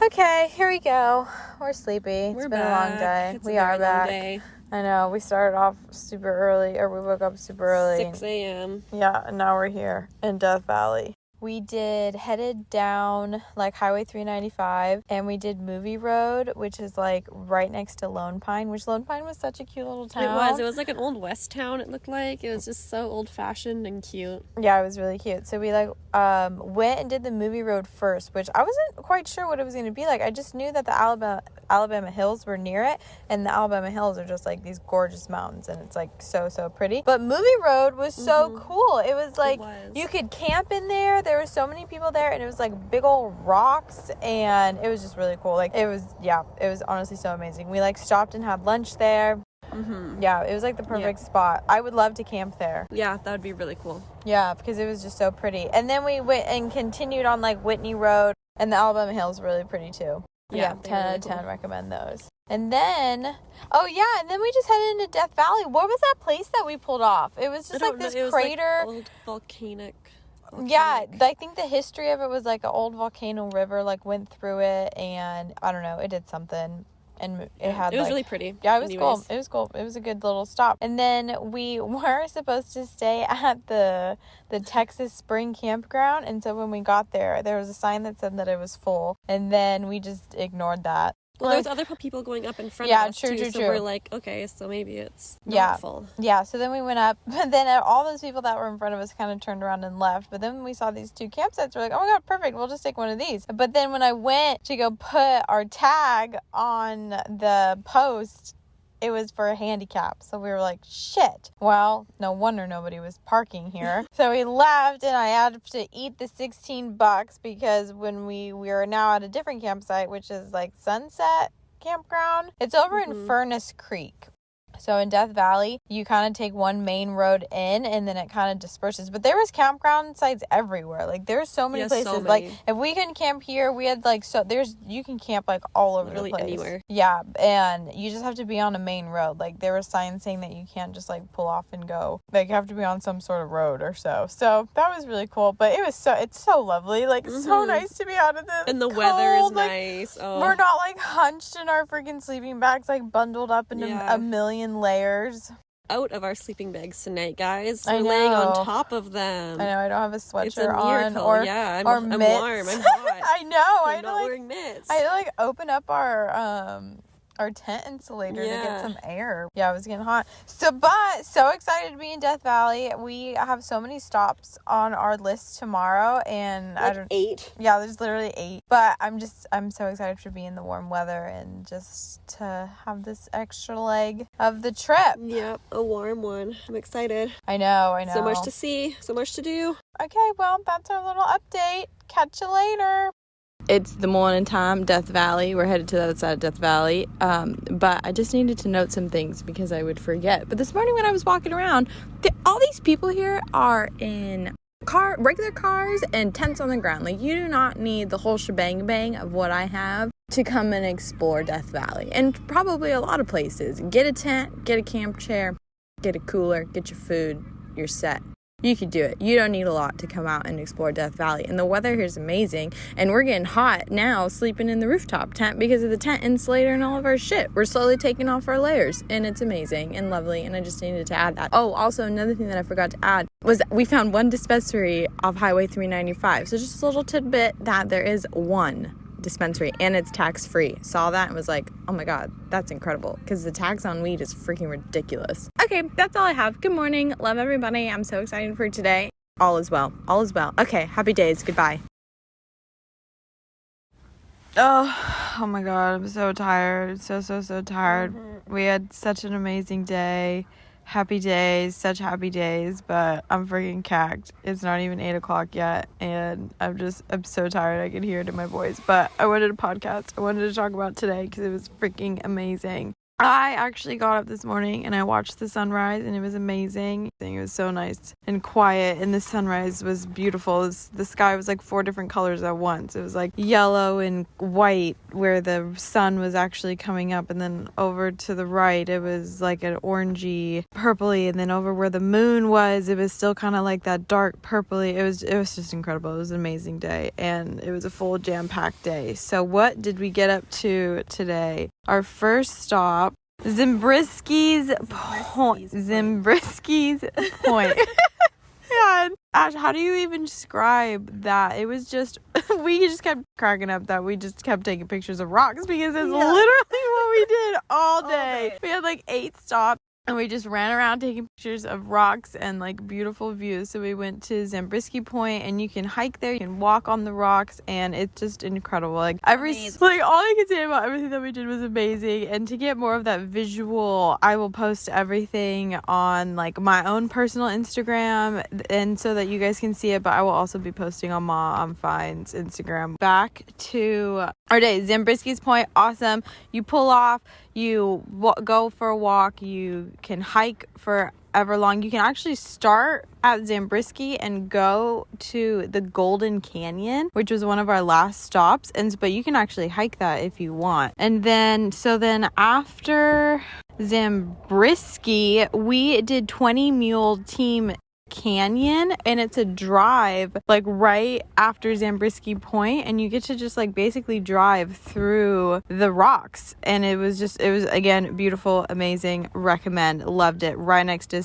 Okay, here we go. We're sleepy. It's been back. A long day. We are back. I know, we started off super early, or we woke up super early, 6 a.m. Yeah, and now we're here in Death Valley. We headed down like Highway 395, and we did Movie Road, which is like right next to Lone Pine, which Lone Pine was such a cute little town. It was like an old West town, it looked like. It was just so old fashioned and cute. Yeah, it was really cute. So we went and did the Movie Road first, which I wasn't quite sure what it was going to be like. I just knew that the Alabama Hills were near it, and the Alabama Hills are just like these gorgeous mountains, and it's like so pretty. But Movie Road was so cool. It was like you could camp in there. There were so many people there, and it was like big old rocks, and it was just really cool. Like it was honestly so amazing. We like stopped and had lunch there. Yeah, it was like the perfect spot. I would love to camp there. Yeah, that would be really cool. Yeah, because it was just so pretty. And then we went and continued on like Whitney Road, and the Alabama Hills were really pretty too. Yeah, 10 out of 10 recommend those. And then we just headed into Death Valley. What was that place that we pulled off? It was just like this crater. Like old volcanic. Yeah, I think the history of it was like an old volcano river like went through it, and I don't know, it did something. And it was really pretty. Yeah, it was cool. It was cool. It was a good little stop. And then we were supposed to stay at the Texas Spring Campground. And so when we got there was a sign that said that it was full. And then we just ignored that. Well, there was other people going up in front of us, too. So we're like, okay, so maybe it's not full. Yeah, so then we went up. But then all those people that were in front of us kind of turned around and left. But then we saw these 2 campsites. We're like, oh my God, perfect. We'll just take one of these. But then when I went to go put our tag on the post, it was for a handicap. So we were like, shit. Well, no wonder nobody was parking here. So we left, and I had to eat the $16 because when we are now at a different campsite, which is like Sunset Campground. It's over in Furnace Creek. So in Death Valley, you kind of take one main road in, and then it kind of disperses. But there was campground sites everywhere. Like there's so many places. So many. Like if we can camp here, we had like you can camp like all over the place. Anywhere. Yeah, and you just have to be on a main road. Like there were signs saying that you can't just like pull off and go. Like you have to be on some sort of road or so. So that was really cool. But it's so lovely. Like so nice to be out of this. And the cold. Weather is nice. Oh. We're not like hunched in our freaking sleeping bags, like bundled up in a million layers. Out of our sleeping bags tonight, guys. We're laying on top of them. I know, I don't have a sweatshirt it's a on or I'm warm. I'm hot. I know. I'm not wearing mitts. I had to like open up our tent insulator to get some air. Yeah, it was getting hot. So excited to be in Death Valley. We have so many stops on our list tomorrow, and like 8. Yeah, there's literally 8. But I'm so excited to be in the warm weather and just to have this extra leg of the trip. Yep, a warm one. I'm excited. I know. So much to see, so much to do. Okay, well, that's our little update. Catch you later. It's the morning time, Death Valley. We're headed to the other side of Death Valley. But I just needed to note some things because I would forget. But this morning when I was walking around, all these people here are in regular cars and tents on the ground. Like, you do not need the whole shebang of what I have to come and explore Death Valley. And probably a lot of places. Get a tent, get a camp chair, get a cooler, get your food, you're set. you could do it. You don't need a lot to come out and explore Death Valley. And the weather here is amazing. And we're getting hot now sleeping in the rooftop tent because of the tent insulator and all of our shit. We're slowly taking off our layers. And it's amazing and lovely. And I just needed to add that. Oh, also another thing that I forgot to add was we found one dispensary off Highway 395. So just a little tidbit that there is one dispensary and it's tax-free. Saw that and was like, oh my god, that's incredible, because the tax on weed is freaking ridiculous. Okay, that's all I have. Good morning, love everybody. I'm so excited for today. All is well, all is well. Okay, happy days, goodbye. Oh my god, I'm so tired, so tired. We had such an amazing day. Happy days, such happy days, but I'm freaking cacked. It's not even 8 o'clock yet, and I'm so tired. I can hear it in my voice, but I wanted a podcast. I wanted to talk about today because it was freaking amazing. I actually got up this morning and I watched the sunrise, and it was amazing. It was so nice and quiet, and the sunrise was beautiful. The sky was like 4 different colors at once. It was like yellow and white where the sun was actually coming up, and then over to the right it was like an orangey purpley, and then over where the moon was it was still kind of like that dark purpley. It was just incredible. It was an amazing day, and it was a full jam-packed day. So what did we get up to today? Our first stop, Zabrisky's Point. God, Ash, how do you even describe that? It was just, we just kept cracking up that we just kept taking pictures of rocks because it's literally what we did all day. We had like 8 stops. And we just ran around taking pictures of rocks and like beautiful views. So we went to Zabrisky Point, and you can hike there, you can walk on the rocks, and it's just incredible. Like all I can say about everything that we did was amazing. And to get more of that visual, I will post everything on like my own personal Instagram, and so that you guys can see it. But I will also be posting on Ma I'm Fine's Instagram. Back to our day, Zabrisky's Point, awesome. You pull off. You go for a walk. You can hike forever long. You can actually start at Zabrisky and go to the Golden Canyon, which was one of our last stops. But you can actually hike that if you want. And then after Zabrisky, we did 20 Mule Team Canyon, and it's a drive like right after Zabrisky Point, and you get to just like basically drive through the rocks, and it was again beautiful, amazing, recommend, loved it, right next to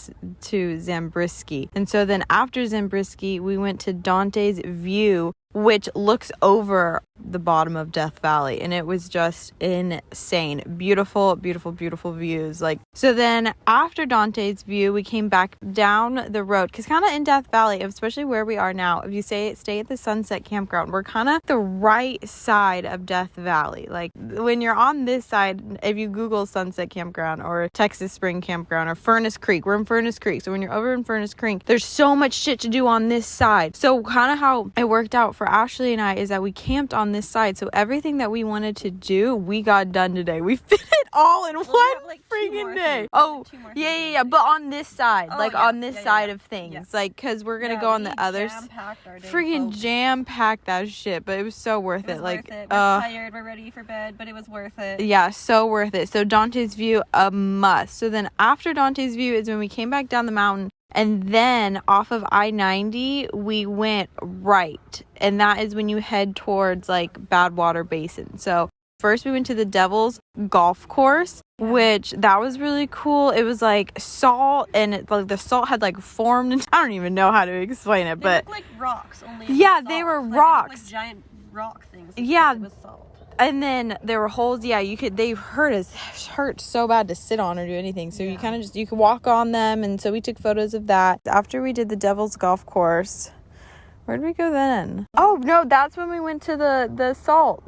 Zabrisky. And so then after Zabrisky we went to Dante's View, which looks over the bottom of Death Valley, and it was just insane. Beautiful views. Like, so then after Dante's View, we came back down the road, because kind of in Death Valley, especially where we are now, if you stay at the Sunset Campground, we're kind of the right side of Death Valley. Like, when you're on this side, if you Google Sunset Campground or Texas Spring Campground or Furnace Creek, we're in Furnace Creek. So when you're over in Furnace Creek, there's so much shit to do on this side. So kind of how it worked out for Ashley and I is that we camped on this side, so everything that we wanted to do, we got done today. We fit it all in one freaking day. Oh, yeah. But on this side, on this side of things, like, because we're gonna go on the others. Freaking jam-packed that shit, but it was so worth it. Like, we're tired, we're ready for bed, but it was worth it. Yeah, so worth it. So Dante's View, a must. So then after Dante's View is when we came back down the mountain. And then off of I-90, we went right. And that is when you head towards like Badwater Basin. So first we went to the Devil's Golf Course, which that was really cool. It was like salt, and the salt had like formed. And I don't even know how to explain it, but they looked like rocks. They were rocks. Like giant rock things. Yeah. It was salt. And then there were holes. Yeah, they hurt so bad to sit on or do anything. So you kind of you could walk on them. And so we took photos of that. After we did the Devil's Golf Course, where did we go then? Oh no, that's when we went to the salt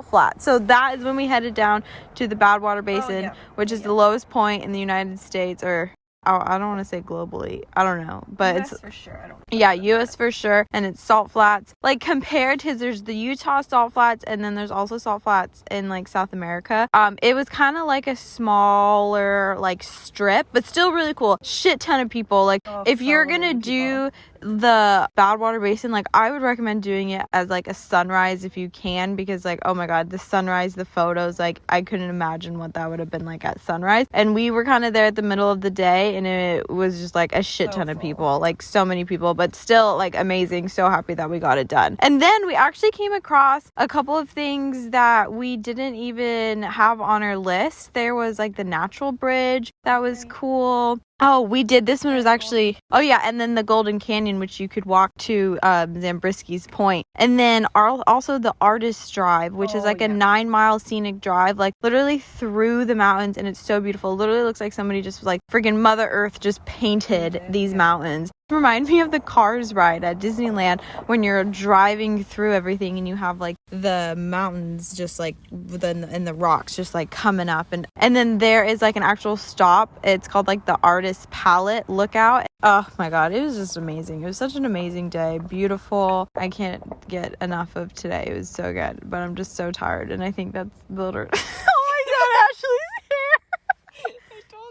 flat. So that is when we headed down to the Badwater Basin, which is the lowest point in the United States, or I don't want to say globally. I don't know, but US it's for sure. I don't know. Yeah, US for sure. And it's salt flats. Like, compared to, there's the Utah salt flats, and then there's also salt flats in like South America. It was kind of like a smaller like strip, but still really cool. Shit ton of people. Like, if you're gonna do the Badwater Basin, like, I would recommend doing it as like a sunrise if you can, because like, oh my god, the sunrise, the photos, like, I couldn't imagine what that would have been like at sunrise. And we were kind of there at the middle of the day, day, and it was just like a shit ton of people, like so many people, but still like amazing. So happy that we got it done. And then we actually came across a couple of things that we didn't even have on our list. There was like the natural bridge that was cool. Oh, we did. This one was actually, oh yeah, and then the Golden Canyon, which you could walk to Zabrisky's Point. And then also the Artist Drive, which is like a 9-mile scenic drive, like literally through the mountains, and it's so beautiful. It literally looks like somebody just like freaking Mother Earth just painted these mountains. Remind me of the Cars ride at Disneyland when you're driving through everything and you have like the mountains just like and the rocks just like coming up, and then there is like an actual stop. It's called like the Artist Palette Lookout. Oh my god, it was just amazing. It was such an amazing day. Beautiful. I can't get enough of today. It was so good, but I'm just so tired, and I think that's literally oh my god, Ashley's here.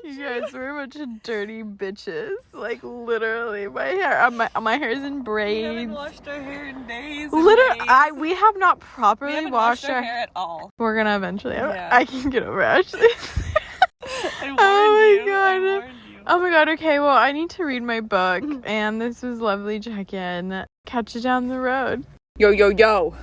You guys, we're a bunch of dirty bitches. Like, literally, my hair is in braids. We haven't washed our hair in days. Literally, we have not properly washed our hair at all. We're gonna eventually. Yeah. I can get over Ashley. Oh my god. Oh my god. Okay, well, I need to read my book, and this was lovely check-in. Catch you down the road. Yo.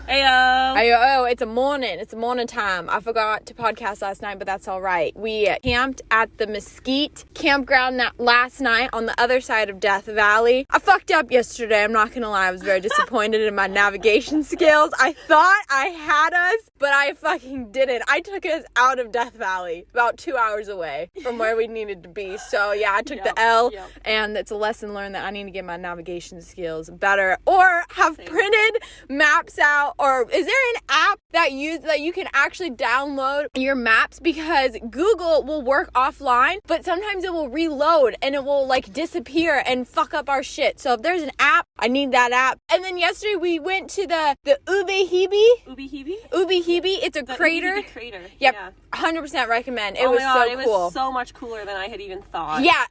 Heyo, it's a morning time. I forgot to podcast last night, but that's all right. We camped at the Mesquite campground last night on the other side of Death Valley. I fucked up yesterday, I'm not gonna lie. I was very disappointed in my navigation skills. I thought I had us, but I fucking didn't. I took us out of Death Valley, about 2 hours away from where we needed to be. So yeah, I took the L, and it's a lesson learned that I need to get my navigation skills better, or have printed maps out. Or is there an app that you can actually download your maps, because Google will work offline, but sometimes it will reload and it will like disappear and fuck up our shit. So if there's an app, I need that app. And then yesterday we went to the Ubi-Hibi. It's a crater. Crater. Yep. Yeah. 100% recommend. It was so cool. It was so much cooler than I had even thought. Yeah,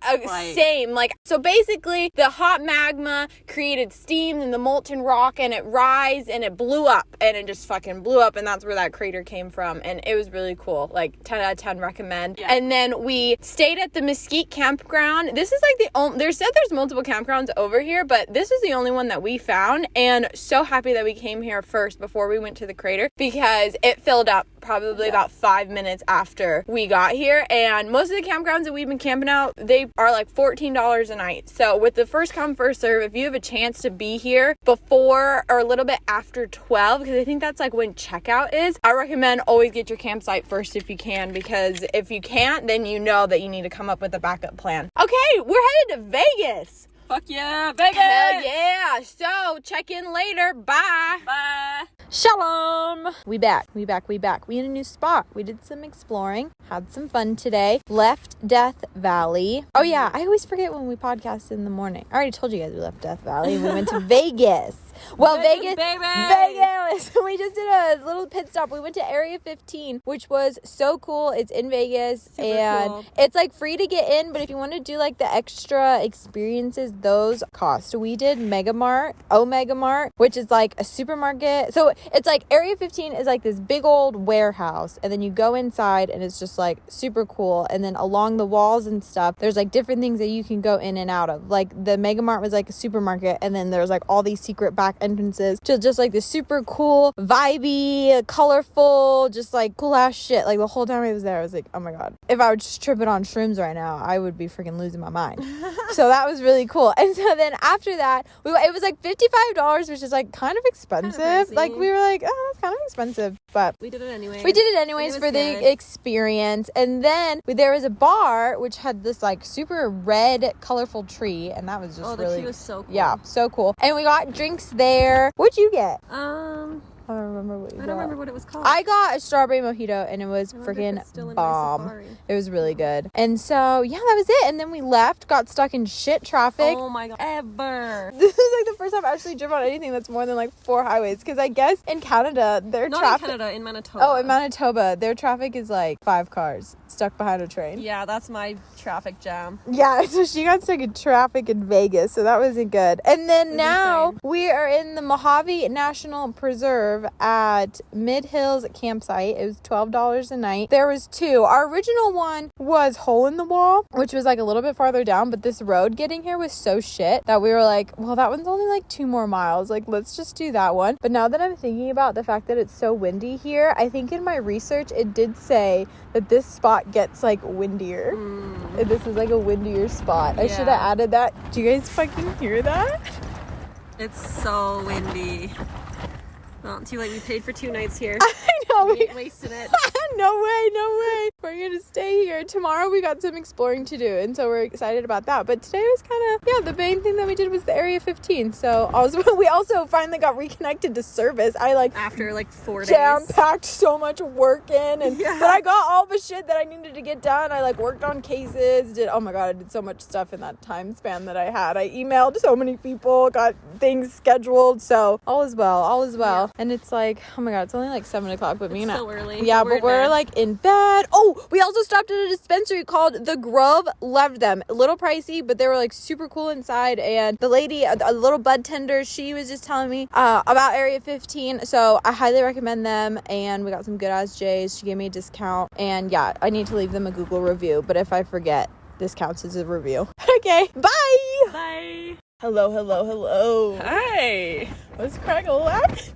same. Like, so basically the hot magma created steam in the molten rock, and it rise and it blew up, and it just fucking blew up, and that's where that crater came from. And it was really cool. Like 10 out of 10 recommend. Yeah. And then we stayed at the Mesquite campground. This is like there's multiple campgrounds over here, but this was the only one that we found, and so happy that we came here first before we went to the crater, because it filled up probably about 5 minutes after we got here. And most of the campgrounds that we've been camping out, they are like $14 a night. So with the first come first serve, if you have a chance to be here before or a little bit after 12, because I think that's like when checkout is, I recommend always get your campsite first if you can, because if you can't, then you know that you need to come up with a backup plan. Okay, we're headed to Vegas. Fuck yeah, Vegas! Hell yeah! So, check in later. Bye! Bye! Shalom! We back. We in a new spot. We did some exploring. Had some fun today. Left Death Valley. Oh yeah, I always forget when we podcast in the morning. I already told you guys we left Death Valley and we went to Vegas. Well, Vegas, Vegas. We just did a little pit stop. We went to Area 15, which was so cool. It's in Vegas, and cool. It's like free to get in, but if you want to do like the extra experiences, those cost. We did Omega Mart, which is like a supermarket. So it's like Area 15 is like this big old warehouse, and then you go inside and it's just like super cool. And then along the walls and stuff, there's like different things that you can go in and out of. Like the Mega Mart was like a supermarket, and then there's like all these secret back entrances to just like this super cool, vibey, colorful, just like cool ass shit. Like the whole time I was there, I was like, oh my god, if I were just tripping on shrooms right now, I would be freaking losing my mind. So that was really cool. And so then after that, it was like $55, which is like kind of expensive. Kind of like we were like, oh, that's kind of expensive, but we did it anyway. We did it anyways for the experience. And then there was a bar which had this like super red, colorful tree, and that was just the tree was so cool. Yeah, so cool. And we got drinks there. What'd you get? I don't remember what you got. I don't remember what it was called. I got a strawberry mojito, and it was freaking bomb. It was really good. And so, yeah, that was it. And then we left, got stuck in shit traffic. Oh my god. Ever. This is like the first time I've actually driven on anything that's more than like 4 highways. Because I guess in Canada, their traffic... Not in Canada, in Manitoba. Oh, in Manitoba, their traffic is like 5 cars stuck behind a train. Yeah, that's my traffic jam. Yeah, so she got stuck in traffic in Vegas, so that wasn't good. And then now we are in the Mojave National Preserve, Preserve at Mid Hills Campsite. It was $12 a night. There was 2. Our original one was Hole in the Wall, which was like a little bit farther down, but this road getting here was so shit that we were like, well, that one's only like 2 more miles. Like, let's just do that one. But now that I'm thinking about the fact that it's so windy here, I think in my research it did say that this spot gets like windier. This is like a windier spot. I should have added that. Do you guys fucking hear that? It's so windy. Well, too late. We paid for 2 nights here. I know. We wasted it. No way. We're going to stay here. Tomorrow we got some exploring to do, and so we're excited about that. But today was kind of, the main thing that we did was the Area 15. So we also finally got reconnected to service. After 4 days. Jam-packed so much work in, but I got all the shit that I needed to get done. I worked on cases, oh my God, I did so much stuff in that time span that I had. I emailed so many people, got things scheduled, so all is well. Yeah. And it's oh my God, it's only 7 o'clock, but me and so early. Yeah, but we're in bed. Oh, we also stopped at a dispensary called The Grove. Loved them. A little pricey, but they were super cool inside. And the lady, a little bud tender, she was just telling me about Area 15. So I highly recommend them. And we got some good ass J's. She gave me a discount. And yeah, I need to leave them a Google review. But if I forget, this counts as a review. Okay, bye. Bye. Hello. Hi. Let's crack a laugh.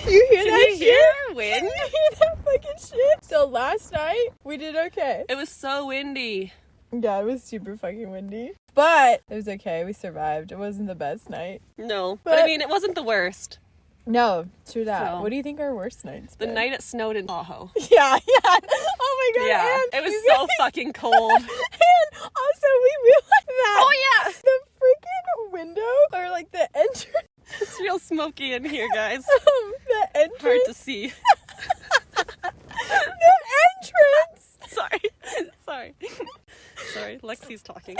You hear that shit? Hear wind? You hear that fucking shit? So last night, we did okay. It was so windy. Yeah, it was super fucking windy. But it was okay. We survived. It wasn't the best night. No. But I mean, it wasn't the worst. No, true that. So, what do you think our worst nights been? The night it snowed in Tahoe. Yeah. Oh my God. Yeah, and it was so fucking cold. And also, we realized that. Oh, yeah. The freaking window, or the entrance. It's real smoky in here, guys. The entrance. Hard to see. The entrance. Sorry. Lexi's talking.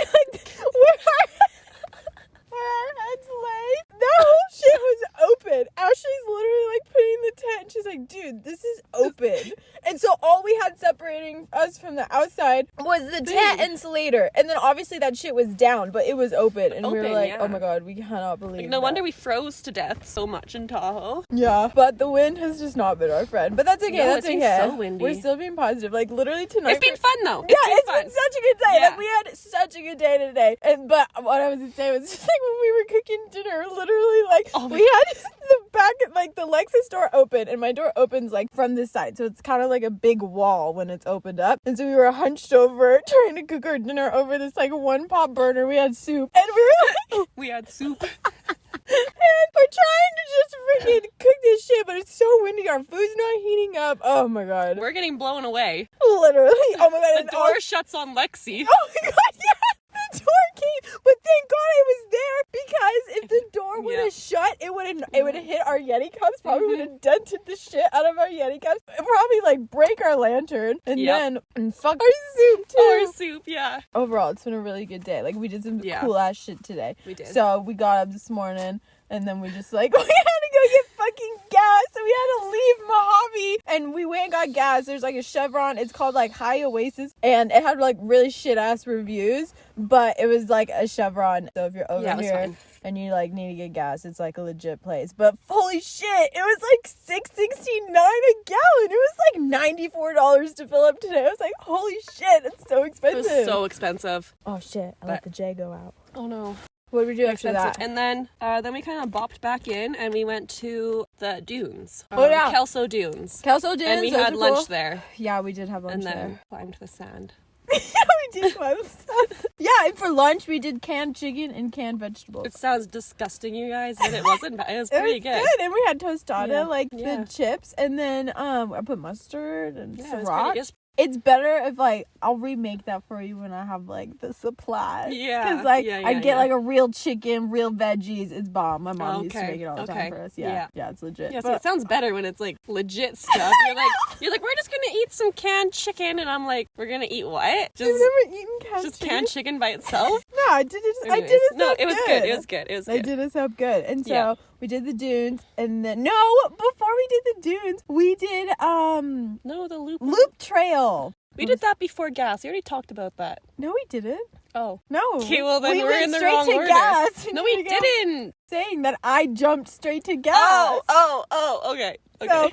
Where our heads lay, that whole shit was open. Ashley's literally putting the tent. She's like, dude, this is open. And so all we had separating us from the outside was the tent insulator. And then obviously that shit was down, but it was open. And we were like, oh my God, we cannot believe no wonder we froze to death so much in Tahoe. Yeah, but the wind has just not been our friend. But that's okay. No, that's it's okay. Been so windy. We're still being positive. Literally tonight. It's been fun though. It's been such a good day. Yeah. We had such a good day today. But what I was gonna say was just when we were cooking dinner, literally we had the back the Lexus door open, and my door opens from this side, so it's kind of like a big wall when it's opened up. And so we were hunched over trying to cook our dinner over this one pot burner. We had soup, and we were we had soup. And we're trying to just freaking cook this shit, but it's so windy. Our food's not heating up. Oh my God. We're getting blown away. Literally. Oh my God. The door shuts on Lexi. Oh my God, yeah. The door came, but thank God I was there, because if the door would have shut, it would have hit our Yeti cups. Probably would have dented the shit out of our Yeti cups. It probably break our lantern, and then fuck our soup too. Our soup, yeah. Overall, it's been a really good day. We did some cool ass shit today. We did. So we got up this morning, and then we just we had to go get fucking gas. So we had to leave Mojave, and we went and got gas. There's a Chevron. It's called High Oasis, and it had really shit ass reviews, but it was a Chevron. So if you're over here and you need to get gas, it's a legit place. But holy shit, it was $6.69 a gallon. It was $94 to fill up today. I was holy shit, it's so expensive. It was so expensive. Oh shit, I let the J go out. Oh no. What did we do after that? And then we kind of bopped back in, and we went to the dunes. Kelso Dunes. And we had lunch there. Yeah, we did have lunch there. And then climbed the sand. Yeah, we did climb the sand. Yeah, and for lunch we did canned chicken and canned vegetables. It sounds disgusting, you guys, but it wasn't bad. It was pretty good. And we had tostada, the chips, and then I put mustard and sriracha. It's better if I'll remake that for you when I have the supplies. Yeah. Because I get a real chicken, real veggies. It's bomb. My mom used to make it all the time for us. Yeah, it's legit. Yeah, so it sounds better when it's legit stuff. You're like, we're just gonna eat some canned chicken, and I'm like, we're gonna eat what? You've never eaten canned chicken? Just canned chicken by itself? No, I did it. No, it was good. It was good. I did it so good, and so. We did the dunes, and then before we did the dunes, we did the loop trail. We did that before gas. We already talked about that. No, we didn't. Oh. No. Okay, well then we we're went in the straight wrong to order. Gas. No, we didn't. Saying that I jumped straight to gas. Okay. So,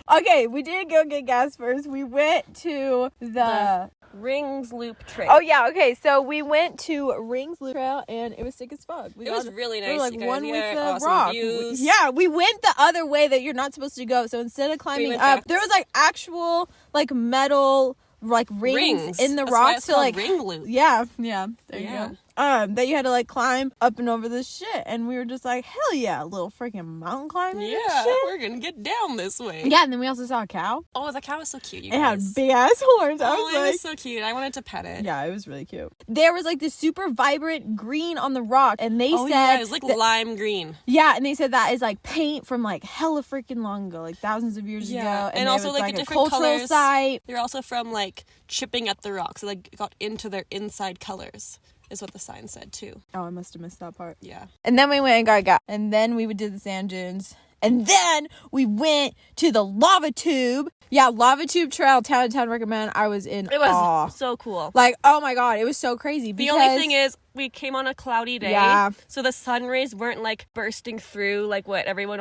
we didn't go get gas first. We went to the Rings Loop Trail. Oh, yeah, okay. So, we went to Rings Loop Trail, and it was sick as fuck. It was really nice. We were, like, you guys. one with the awesome rock. views. We went the other way that you're not supposed to go. So, instead of climbing up, there was, like, actual, like, metal, like, rings in the That's rocks. why it's called Ring Loop. Yeah. There you go. That you had to like climb up and over this shit, and we were just like, hell yeah, a little freaking mountain climbing. Yeah, we're gonna get down this way. Yeah, and then we also saw a cow. Oh, the cow was so cute. It had big ass horns. I was like, it was so cute. I wanted to pet it. Yeah, it was really cute. There was like this super vibrant green on the rock, and they said it was like lime green. Yeah, and they said that is like paint from like hella freaking long ago, like thousands of years ago, and also like the different cultural colors. site. They're also from like chipping at the rocks, so like got into their inside colors. Is what the sign said too. Oh, I must have missed that part. Yeah. And then we went and got gas. And then we did the sand dunes. And then we went to the lava tube. Yeah, lava tube trail, 10 out of 10 recommend. I was in awe. So cool. Like, oh my God, it was so crazy. The only thing is, we came on a cloudy day. Yeah. So the sun rays weren't like bursting through like what everyone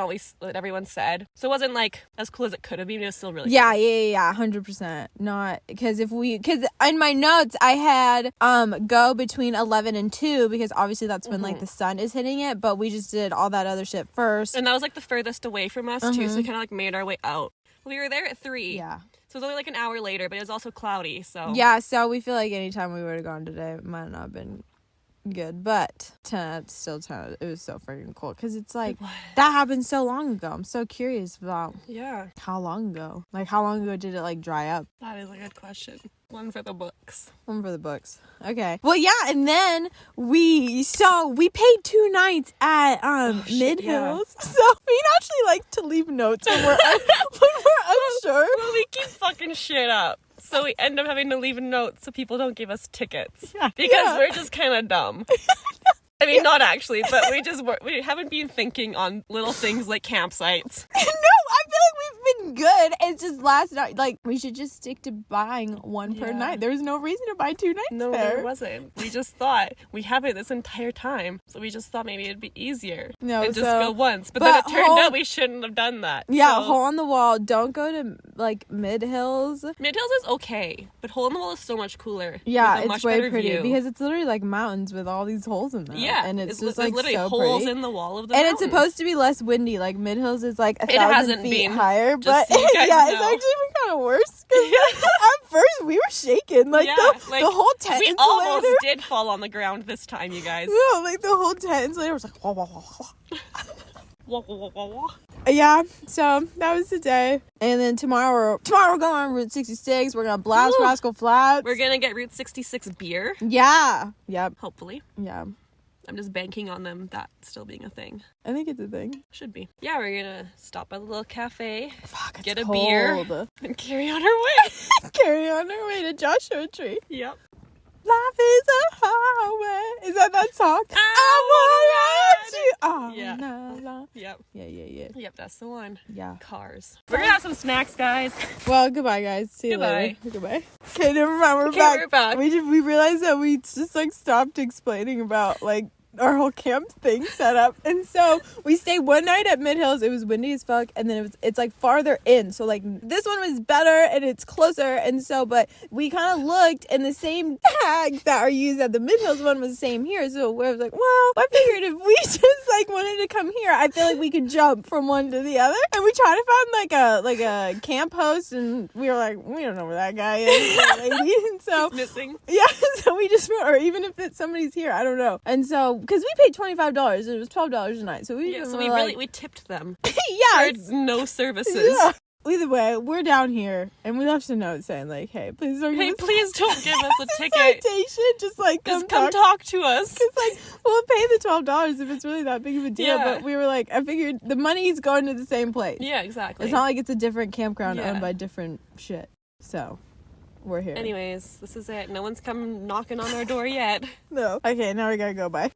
said. So it wasn't like as cool as it could have been. It was still really cool. Yeah, 100%. Not, because in my notes, I had go between 11 and 2 because obviously that's when like the sun is hitting it. But we just did all that other shit first. And that was like the furthest away from us too. So we kind of like made our way out. We were there at 3. Yeah. So it was only like an hour later, but it was also cloudy, so... Yeah, so we feel like anytime we would have gone today, it might not have been good, but 10, it was so freaking cool, because it's like, that happened so long ago. I'm so curious about how long ago. Like, how long ago did it, like, dry up? That is a good question. One for the books. Okay. Well, yeah, and then we paid 2 nights at Mid Hills. So we actually like to leave notes when we're unsure. Well, we keep fucking shit up. So we end up having to leave notes so people don't give us tickets. Yeah. Because we're just kind of dumb. I mean, not actually, but we haven't been thinking on little things like campsites. No, I feel like we've been good. It's just last night, like, we should just stick to buying one per night. There was no reason to buy 2 nights there. No, there wasn't. We just thought, we have it this entire time, so we just thought maybe it'd be easier and just go once. But then it turned out we shouldn't have done that. Yeah, hole on the wall. Don't go to, like, Mid Hills. Mid Hills is okay, but hole in the wall is so much cooler. Yeah, it's way prettier because it's literally, like, mountains with all these holes in them. Yeah, and it's just like literally so holes pretty. in the wall of the mountain. And it's supposed to be less windy. Like Mid Hills is like 1,000 feet higher, but so it's actually been kind of worse. At first we were shaking, like the whole tent. We almost did fall on the ground this time, you guys. No, like the whole tent insulator was like wah wah wah wah. Wah, wah, wah, wah, wah. Yeah, so that was the day. And then tomorrow we're going on Route 66. We're going to blast Rascal Flats. We're going to get Route 66 beer. Yeah. Yep. Hopefully. Yeah. I'm just banking on that still being a thing. I think it's a thing. Should be. Yeah, we're going to stop by the little cafe. Fuck, get a cold. beer. And carry on our way. Carry on our way to Joshua Tree. Yep. Life is a highway. Is that song? I want you. Oh, yeah. No. Yep. Yeah. Yep, that's the one. Yeah. Cars. We're gonna have some snacks, guys. Well, goodbye, guys. See you later. Goodbye. Okay, never mind. We're back. We realized that we just like stopped explaining about like our whole camp thing set up, and so we stayed one night at Mid Hills. It was windy as fuck, and then it's like farther in, so like this one was better and it's closer, and so but we kind of looked and the same tags that are used at the Mid Hills one was the same here, so we was like, well, I figured if we just like wanted to come here, I feel like we could jump from one to the other, and we tried to find like a camp host, and we were like, we don't know where that guy is, that lady. And so he's missing. Yeah, so we just, or even if somebody's here, I don't know, and so because we paid $25 and it was $12 a night, so we we tipped them. Yeah, for no services. Yeah. Either way, we're down here and we left a note saying like, hey, please don't give us a ticket. Citation. Just like come talk to us. Because like we'll pay the $12 if it's really that big of a deal. Yeah. But we were like, I figured the money's going to the same place. Yeah, exactly. It's not like it's a different campground owned by different shit. So we're here. Anyways, this is it. No one's come knocking on our door yet. No. Okay, now we gotta go. Bye.